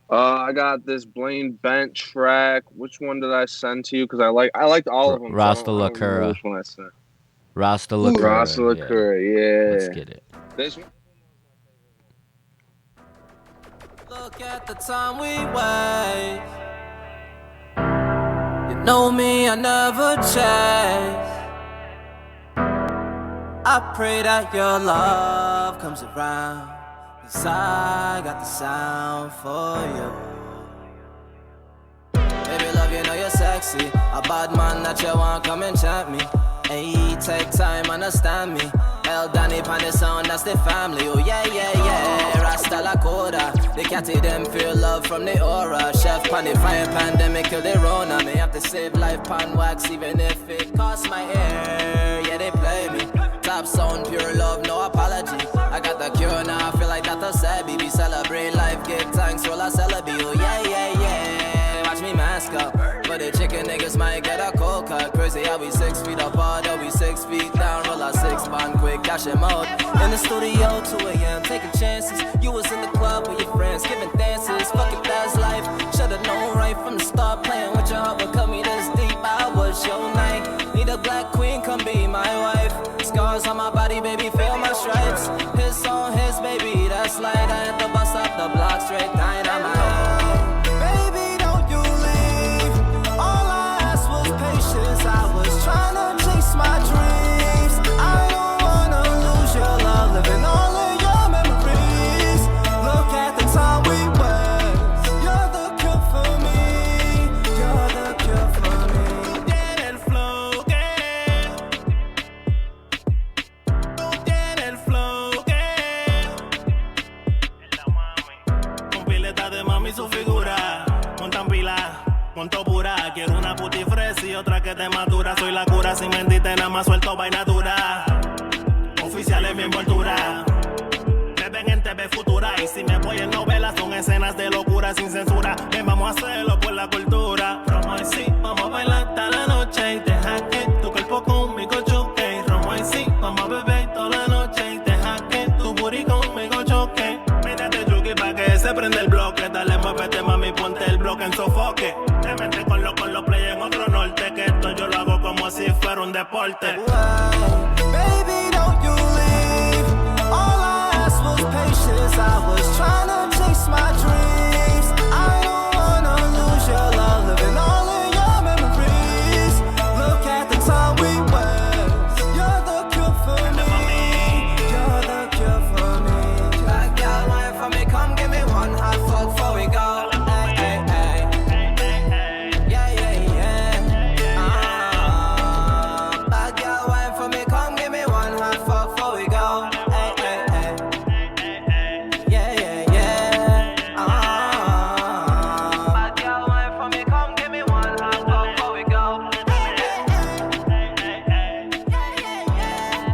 I got this Blaine Bent track. Which one did I send to you? Because I liked all of them. Rasta Lacura. Which one I sent? Rasta Lacura. Rasta Lacura, yeah. Let's get it. This one. Look at the time we waste. You know me, I never change. I pray that your love comes around, 'cause I got the sound for you. Baby love, you know you're sexy. A bad man that you want, come and chat me. Hey, take time, understand me. El Danny pan the sound, that's the family. Oh yeah, yeah, yeah. Rasta la coda. The catty them feel love from the aura. Chef pan the fire pandemic kill the Rona. Me have to save life pan wax even if it costs my hair. Yeah, they play me. Top sound, pure love, no apology. I got the cure now, I feel like Dr. Sebi. Be celebrate life, give thanks, roll a celebrate. Oh yeah, yeah, yeah. Watch me mask up. But the chicken niggas might get a cold cut. Crazy how we 6 feet apart, or we 6 feet down. Roll a 6-man quick, cash him out. In the studio, 2 a.m., taking chances. You was in the club with your friends, giving dances. Fuck it, that's life. Should've known right from the start. Playing with your heart, but cut me this deep. I was your night. Need a black queen, come be my wife. Scars on my body, baby, feel my stripes. His song, his baby, that's light. I had to bust up the block straight dynamite. Baby, don't you leave. All I asked was patience. I was trying to chase my dreams. I don't wanna lose your love, living all of your memories. Look at the time we went. You're the cure for me. You're the cure for me. Tú tienes el flow, tú tienes el flow, con pileta de mami su figura. Montan pila, monto pura. Quiero una puti fresa y otra que te madura. Soy la cura, sin mentirte nada más suelto vaina dura. Oficial en mi envoltura. Me ven en TV Futura. Y si me voy en novelas son escenas de locura sin censura. Ven, vamos a hacerlo por la cultura. Romo y sí, vamos a bailar hasta la noche. Y deja que tu cuerpo conmigo choque. Romo y sí, vamos a beber toda la noche. Y deja que tu booty conmigo choque. Métete Yuki pa' que se prende el bloque. Dale, muévete mami, ponte el bloque en sofoque. Te metes con los play en otro norte. Que esto yo lo hago como si fuera un deporte. Baby, don't you leave. All I asked was patience. I was trying to chase my dreams. I don't wanna lose your love, living all of your memories. Look at the time we went. You're the cure for me. You're the cure for me. That girl wine for me, come give me one hot fuck before we go. Hey, hey, hey. Yeah, yeah, yeah. That girl wine for me, come give me one hot fuck before we go. Hey, hey, hey. Yeah, yeah, yeah. That girl wine for me, come give me one hot fuck before we go. Hey, hey, hey. Yeah, yeah, yeah.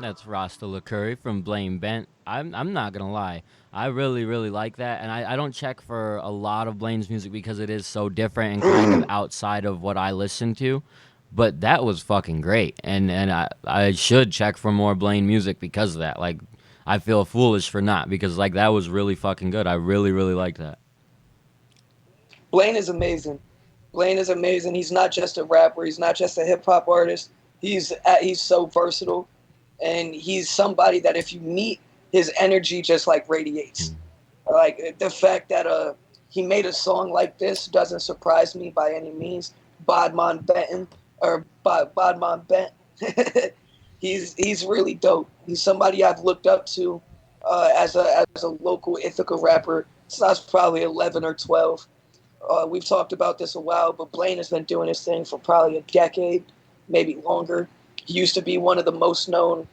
That's Rasta LaCurry from Blame Bent. I'm not gonna lie, I really like that, and I don't check for a lot of Blaine's music because it is so different and kind of outside of what I listen to. But that was fucking great, and I should check for more Blaine music because of that. Like, I feel foolish for not, because like that was really fucking good. I really liked that. Blaine is amazing. Blaine is amazing. He's not just a rapper. He's not just a hip hop artist. He's so versatile, and he's somebody that if you meet, his energy just like radiates. Like the fact that he made a song like this doesn't surprise me by any means. Bodman Bent. He's really dope. He's somebody I've looked up to as a local Ithaca rapper since I was probably 11 or 12. We've talked about this a while, but Blaine has been doing his thing for probably a decade, maybe longer. He used to be one of the most known,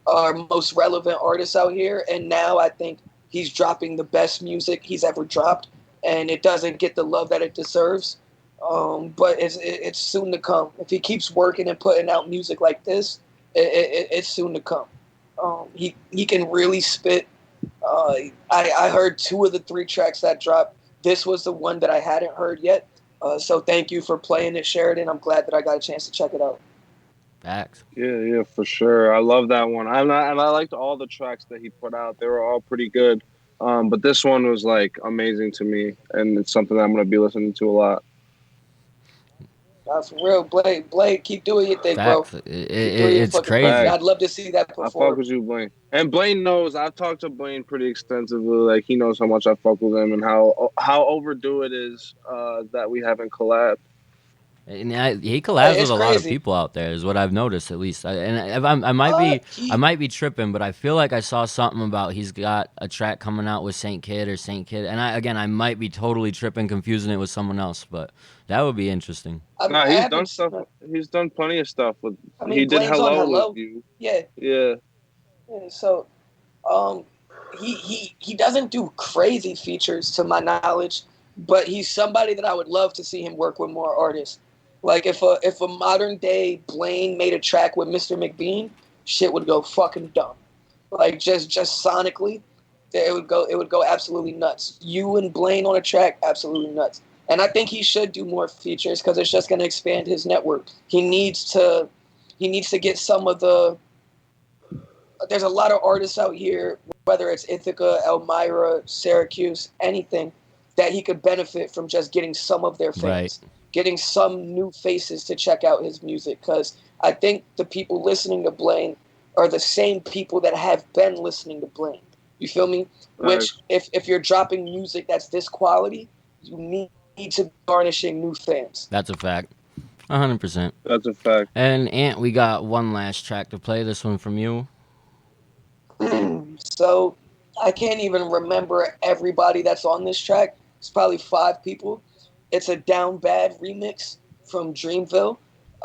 most relevant artists out here, and now I think he's dropping the best music he's ever dropped, and it doesn't get the love that it deserves. But it's soon to come. If he keeps working and putting out music like this, it's soon to come. He can really spit. I heard 2 of the 3 tracks that dropped. This was the one that I hadn't heard yet. So thank you for playing it, Sheridan. I'm glad that I got a chance to check it out. Facts. Yeah, for sure. I love that one. And I liked all the tracks that he put out. They were all pretty good. But this one was like amazing to me, and it's something that I'm gonna be listening to a lot. That's for real, Blade, keep doing your thing, Facts. bro. It's crazy. I'd love to see that I perform. fuck with you, Blaine. And Blaine knows. I've talked to Blaine pretty extensively. Like, he knows how much I fuck with him and how overdue it is that we haven't collabed. And he collabs with a lot of crazy. people out there, is what I've noticed at least. I might be tripping, but I feel like I saw something about he's got a track coming out with Saint Kid. And I might be totally tripping, confusing it with someone else, but that would be interesting. He's done stuff. He's done plenty of stuff with. He did Hello with you. Yeah. So, he doesn't do crazy features to my knowledge, but he's somebody that I would love to see him work with more artists. Like if a modern day Blaine made a track with Mr. McBean, shit would go fucking dumb. Like just sonically, it would go absolutely nuts. You and Blaine on a track, absolutely nuts. And I think he should do more features because it's just going to expand his network. He needs to get some of the. There's a lot of artists out here, whether it's Ithaca, Elmira, Syracuse, anything, that he could benefit from just getting some of their fans, getting some new faces to check out his music. Because I think the people listening to Blaine are the same people that have been listening to Blaine. You feel me? Right. Which, if you're dropping music that's this quality, you need to be garnishing new fans. That's a fact. 100%. That's a fact. And Ant, we got one last track to play. This one from you. So I can't even remember everybody that's on this track. It's probably 5 people. It's a Down Bad remix from Dreamville.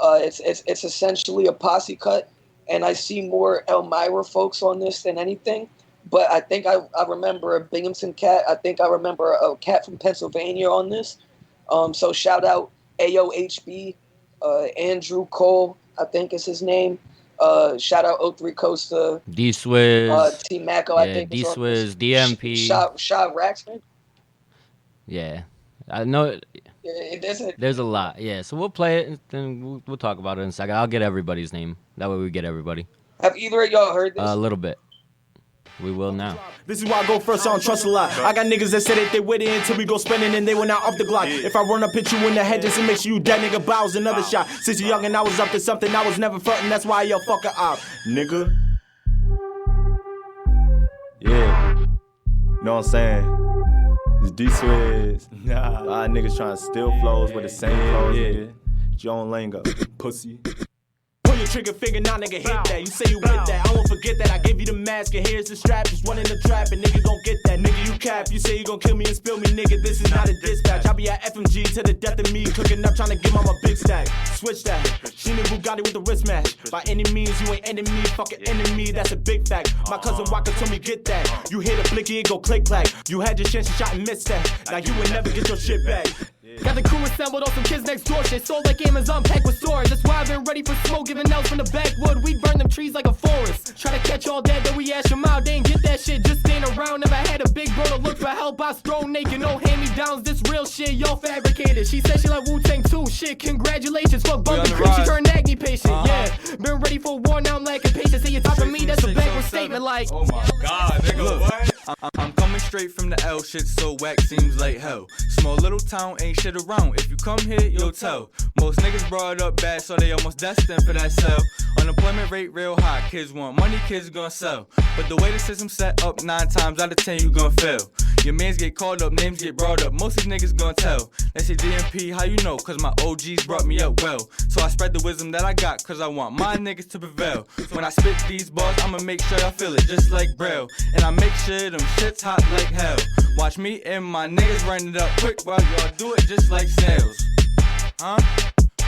It's essentially a posse cut, and I see more Elmira folks on this than anything. But I think I remember a Binghamton cat. I think I remember a cat from Pennsylvania on this. So shout out AOHB, Andrew Cole, I think is his name. Shout out 03 Costa. D-Swizz. T Maco, I think. D-Swizz, DMP. Shot Raxman. Yeah. I know. Yeah, there's a lot. Yeah. So we'll play it and then we'll talk about it in a second. I'll get everybody's name. That way we get everybody. Have either of y'all heard this? A little bit. We will now. This is why I go first, I don't trust a lot. I got niggas that say that they with it until we go spinning and they went out off the Glock. If I run up, hit you in the head just to make sure you dead, nigga, bows another shot. Since you young and I was up to something, I was never frontin', that's why yo fucker up, nigga. Yeah. Know what I'm saying? It's D-Swizz. A lot of niggas trying to steal flows with the same flows, nigga. Joan Lango, pussy. Pull your trigger finger, now nigga hit that. You say you with that, I won't forget that. I gave you the mask and here's the strap. Just one in the trap and nigga gon' get that. Nigga you cap, you say you gon' kill me and spill me, nigga. This is not a dispatch. I be at FMG to the death of me, cooking up trying to give mama a big stack. Switch that. She knew Bugatti with the wrist match. By any means, you ain't enemy, fucking enemy. That's a big fact. My cousin Walker told me get that. You hit a blicky, it go click clack. You had your chance, you shot and missed that. Now you will never get your shit back. Got the crew assembled on some kids next door shit. Sold like Amazon packed with stores. That's why I've been ready for smoke. Giving L's from the backwood. We burn them trees like a forest. Try to catch all that, then we ash them out. They ain't get that shit. Just staying around. Never had a big bro to look for help. I was thrown naked. No hand-me-downs. This real shit, y'all fabricated. She said she like Wu-Tang too. Shit, congratulations. Fuck bumping creep. She turned acne patient. Yeah. Been ready for war. Now I'm lacking patience. Say you're talking me. That's a backward statement like. Oh my God, nigga, what? I'm coming straight from the L, shit so whack seems like hell. Small little town, ain't shit around. If you come here, you'll tell. Most niggas brought up bad, so they almost destined for that cell. Unemployment rate real high, kids want money, kids gonna sell. But the way the system set up, 9 times out of 10 you gonna fail. Your mans get called up, names get brought up, most these niggas gonna tell. They say DMP, how you know? Cause my OGs brought me up well. So I spread the wisdom that I got, cause I want my niggas to prevail. When I spit these bars, I'ma make sure y'all feel it, just like Braille. And I make sure them shits hot like hell. Watch me and my niggas run it up quick while y'all do it just like snails. Huh?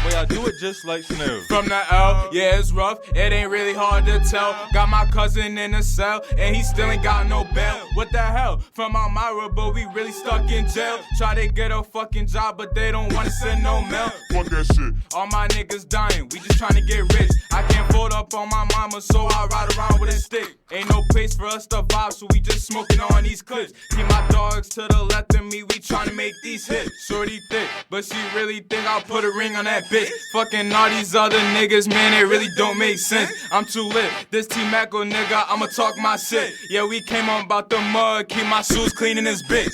Well, y'all do it just like snails. From the L, yeah, it's rough. It ain't really hard to tell. Got my cousin in a cell, and he still ain't got no bail. What the hell? From Elmira, but we really stuck in jail. Try to get a fucking job, but they don't wanna send no mail. Fuck that shit. All my niggas dying, we just trying to get rich. I can't fold up on my mama, so I ride around with a stick. Ain't no place for us to vibe, so we just smoking on these clips. Keep my dogs to the left of me, we trying to make these hits. Shorty thick, but she really think I'll put a ring on that bitch. Fucking all these other niggas, man, it really don't make sense. I'm too lit, this T-Maco nigga, I'ma talk my shit. Yeah, we came on about the mud, keep my shoes clean in this bitch.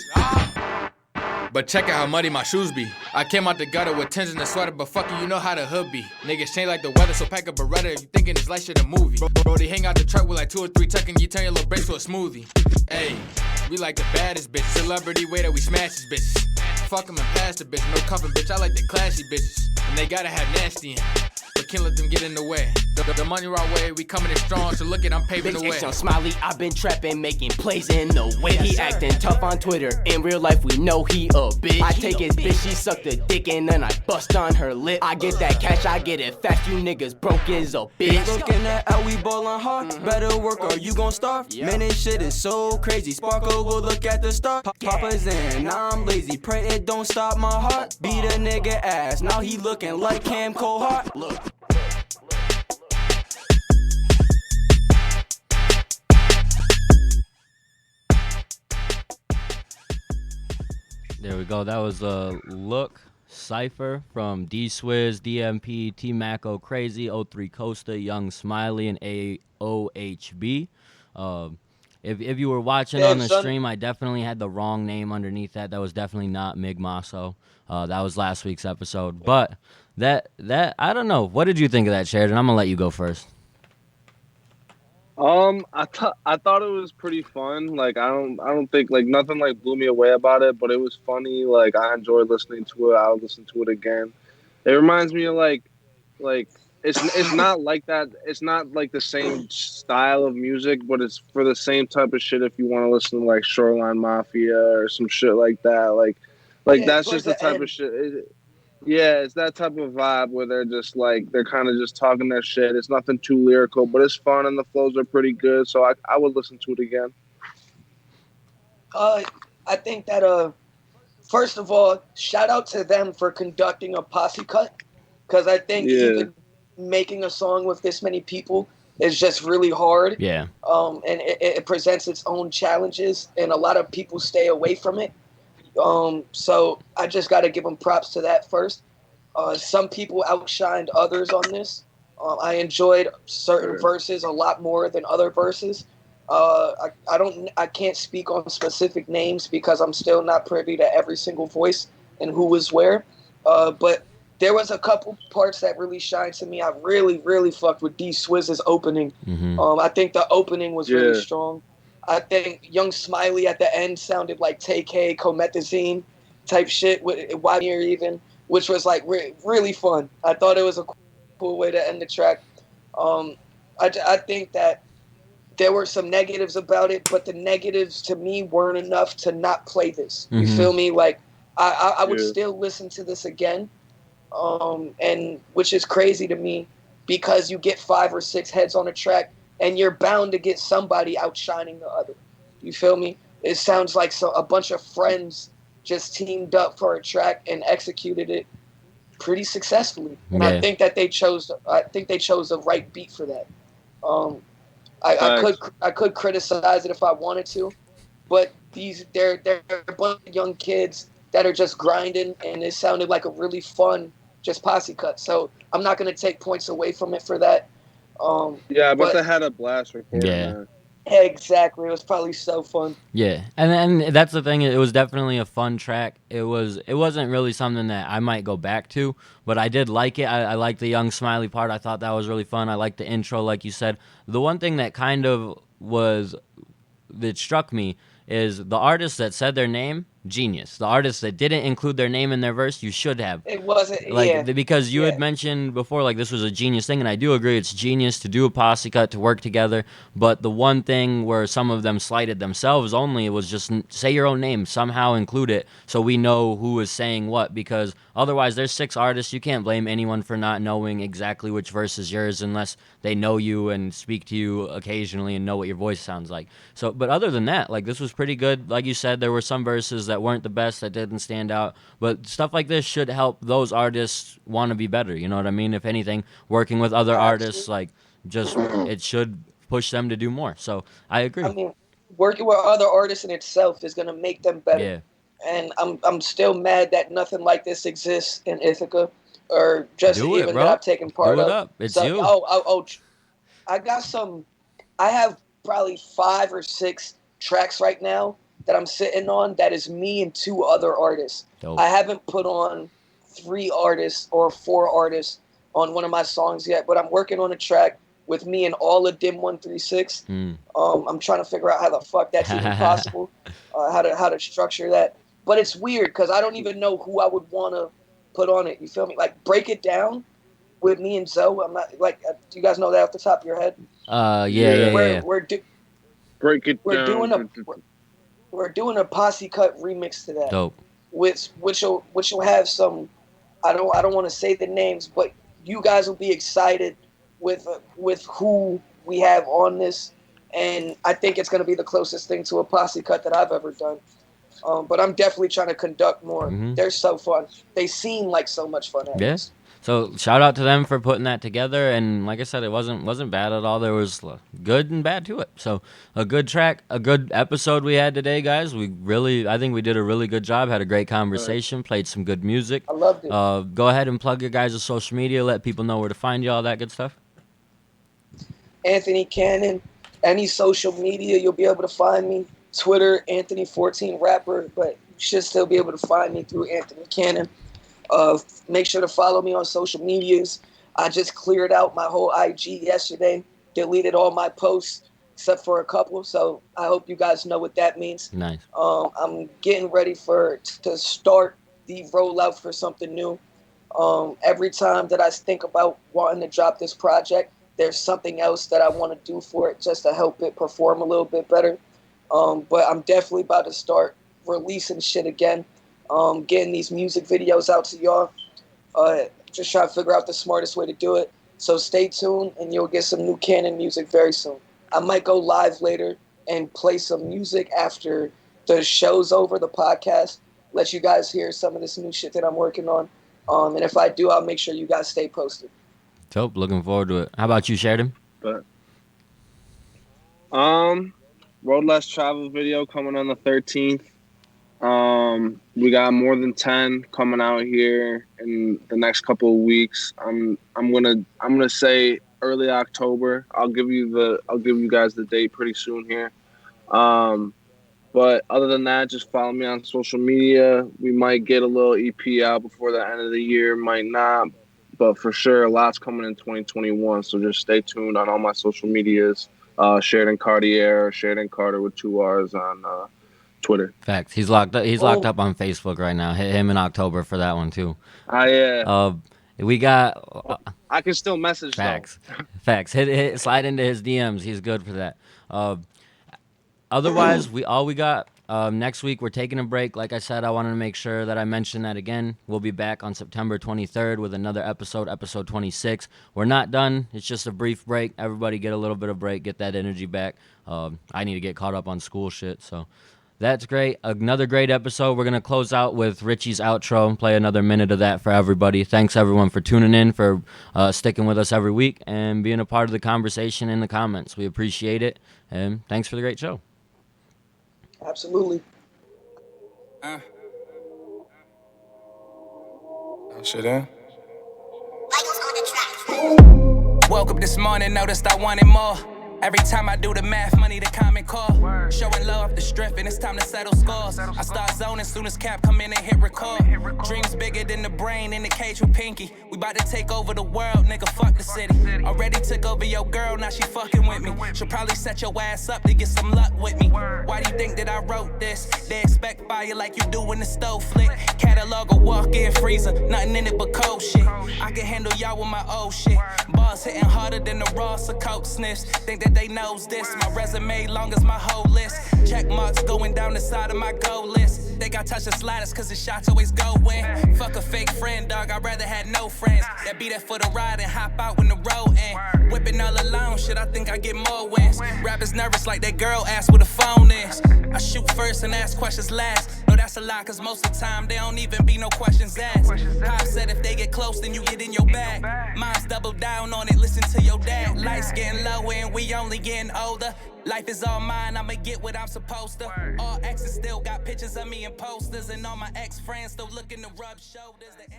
But check out how muddy my shoes be. I came out the gutter with tins and a sweater, but fuck you know how the hood be. Niggas change like the weather, so pack a Beretta if you thinking it's like shit a movie. Bro, they hang out the truck with like 2 or 3 tucking, you turn your little bitch to a smoothie. Ayy, we like the baddest bitch, celebrity way that we smash these bitches. Fuck 'em and pass the bitch, no cuffin' bitch, I like the classy bitches. and they gotta have nasty in. But can't let them get in the way. The money our way, we coming in strong, so look it, I'm paving the way. Big X on Smiley, I've been trapping, making plays in the way. He acting tough on Twitter, in real life we know he a bitch. I take his bitch, she suck the dick and then I bust on her lip. I get that cash, I get it fast, you niggas broke as a bitch. Looking at how we ballin' hard, better work or you gon' starve. Man, this shit is so crazy, Sparkle go look at the star. Papa's in, now I'm lazy, pray it don't stop my heart. Beat a nigga ass, now he looking like Cam Cohart. Look. There we go. That was Look, Cypher from D Swizz, DMP, T Maco, Crazy, 03 Costa, Young Smiley, and AOHB. If you were watching on the stream, I definitely had the wrong name underneath that. That was definitely not Mig Maso. That was last week's episode. But that I don't know. What did you think of that, Sheridan? I'm gonna let you go first. I thought it was pretty fun. Like I don't think like nothing like blew me away about it, but it was funny. Like I enjoyed listening to it. I'll listen to it again. It reminds me of like it's not like that. It's not like the same style of music, but it's for the same type of shit. If you want to listen to like Shoreline Mafia or some shit like that, like yeah, that's just the type of shit. Yeah, it's that type of vibe where they're just like, they're kind of just talking their shit. It's nothing too lyrical, but it's fun and the flows are pretty good. So I would listen to it again. I think that, first of all, shout out to them for conducting a posse cut. Because I think even making a song with this many people is just really hard. Yeah. And it presents its own challenges, and a lot of people stay away from it. So I just got to give them props to that first. Some people outshined others on this. I enjoyed certain verses a lot more than other verses. I can't speak on specific names because I'm still not privy to every single voice and who was where. But there was a couple parts that really shined to me. I really, really fucked with D Swizz's opening. Mm-hmm. I think the opening was really strong. I think Young Smiley at the end sounded like TK, Comethazine type shit, with Wadmir even, which was like really fun. I thought it was a cool way to end the track. I think that there were some negatives about it, but the negatives to me weren't enough to not play this. You feel me? Like I would still listen to this again, and which is crazy to me because you get 5 or 6 heads on a track. And you're bound to get somebody outshining the other. You feel me? It sounds like a bunch of friends just teamed up for a track and executed it pretty successfully. And I think that they chose the right beat for that. I could criticize it if I wanted to, but they're a bunch of young kids that are just grinding, and it sounded like a really fun just posse cut. So I'm not going to take points away from it for that. But they had a blast recording that. Exactly. It was probably so fun. Yeah, and that's the thing. It was definitely a fun track. It wasn't really something that I might go back to, but I did like it. I liked the Young Smiley part. I thought that was really fun. I liked the intro, like you said. The one thing that kind of that struck me is the artist that said their name, genius. The artist that didn't include their name in their verse, you should have. It wasn't, because you had mentioned before, like, this was a genius thing, and I do agree it's genius to do a posse cut, to work together, but the one thing where some of them slighted themselves only was just say your own name, somehow include it, so we know who is saying what, because otherwise there's 6 artists, you can't blame anyone for not knowing exactly which verse is yours unless they know you and speak to you occasionally and know what your voice sounds like. So, but other than that, like, this was pretty good. Like you said, there were some verses that weren't the best, that didn't stand out, but stuff like this should help those artists want to be better, you know what I mean? If anything, working with other artists, like, just it should push them to do more. So I agree. I mean, working with other artists in itself is going to make them better. Yeah. And I'm still mad that nothing like this exists in Ithaca, or just Do it, even bro. that I've taken part Do of. it up. It's so, you. I have probably 5 or 6 tracks right now that I'm sitting on that is me and 2 other artists. Dope. I haven't put on 3 artists or 4 artists on one of my songs yet, but I'm working on a track with me and all of Dim 136. I'm trying to figure out how the fuck that's even possible, how to structure that. But it's weird because I don't even know who I would want to put on it. You feel me? Like Break It Down with me and Zoe. I'm not like. Do you guys know that off the top of your head? Yeah. Break It we're Down. We're doing a posse cut remix to that. Dope. Which will have some. I don't want to say the names, but you guys will be excited with who we have on this, and I think it's going to be the closest thing to a posse cut that I've ever done. But I'm definitely trying to conduct more. They're so fun. They seem like so much fun. Yes. So shout out to them for putting that together, and like I said, it wasn't bad at all. There was good and bad to it. So a good track, a good episode we had today, guys. I think we did a really good job. Had a great conversation, played some good music. I loved it. Go ahead and plug your guys' social media. Let people know where to find you, all that good stuff. Anthony Cannon, any social media, you'll be able to find me. Twitter, Anthony14 Rapper, but you should still be able to find me through Anthony Cannon. Make sure to follow me on social medias. I just cleared out my whole IG yesterday, deleted all my posts except for a couple, so I hope you guys know what that means. Nice. I'm getting ready to start the rollout for something new. Every time that I think about wanting to drop this project, there's something else that I want to do for it just to help it perform a little bit better. But I'm definitely about to start releasing shit again. Getting these music videos out to y'all. Just trying to figure out the smartest way to do it. So stay tuned and you'll get some new Canon music very soon. I might go live later and play some music after the show's over, the podcast. Let you guys hear some of this new shit that I'm working on. And if I do, I'll make sure you guys stay posted. Dope. Looking forward to it. How about you, Sheridan? Road Less Travel video coming on the 13th. We got more than 10 coming out here in the next couple of weeks. I'm gonna say early October. I'll give you guys the date pretty soon here. But other than that, just follow me on social media. We might get a little EP out before the end of the year, might not, but for sure a lot's coming in 2021. So just stay tuned on all my social medias. Sheridan Cartier, Sheridan Carter with 2 R's on Twitter. Facts. He's locked up on Facebook right now. Hit him in October for that one too. We got. I can still message. Facts. Facts. Hit slide into his DMs. He's good for that. Otherwise, we got. Next week we're taking a break. Like I said, I wanted to make sure that I mention that again. We'll be back on September 23rd with another episode 26. We're not done. It's just a brief break. Everybody get a little bit of break, get that energy back. I need to get caught up on school shit, so that's great. Another great episode. We're going to close out with Richie's outro, play another minute of that for everybody. Thanks everyone for tuning in, for sticking with us every week and being a part of the conversation in the comments. We appreciate it, and thanks for the great show. Absolutely. Sheridan. Woke up this morning, noticed I wanted more. Every time I do the math, money the common core. Showing love off the strip and it's time to settle scores. I start zoning soon as Cap come in and hit record. Dreams bigger than the brain in the cage with Pinky. We bout to take over the world, nigga, fuck the city. Already took over your girl, now she fucking with me. She'll probably set your ass up to get some luck with me. Why do you think that I wrote this? They expect fire like you do in the stove flick. Catalog a walk-in freezer, nothing in it but cold shit. I can handle y'all with my old shit. Bars hitting harder than the Ross or Coke sniffs. Think that they knows this. My resume long as my whole list. Check marks going down the side of my goal list. Think I touch the sliders cause the shots always go in. Fuck a fake friend, dog, I'd rather have no friends. That be there for the ride and hop out when the road end. Whipping all alone, shit, I think I get more wins. Rappers nervous like that girl asked where the phone is. I shoot first and ask questions last. No, that's a lie, cause most of the time they don't even be no questions asked. Pop said if they get close, then you get in your bag. Mine's double down on it, listen to your dad. Lights getting lower and we only getting older. Life is all mine, I'ma get what I'm supposed to. All exes still got pictures of me and posters. And all my ex-friends still looking to rub shoulders. The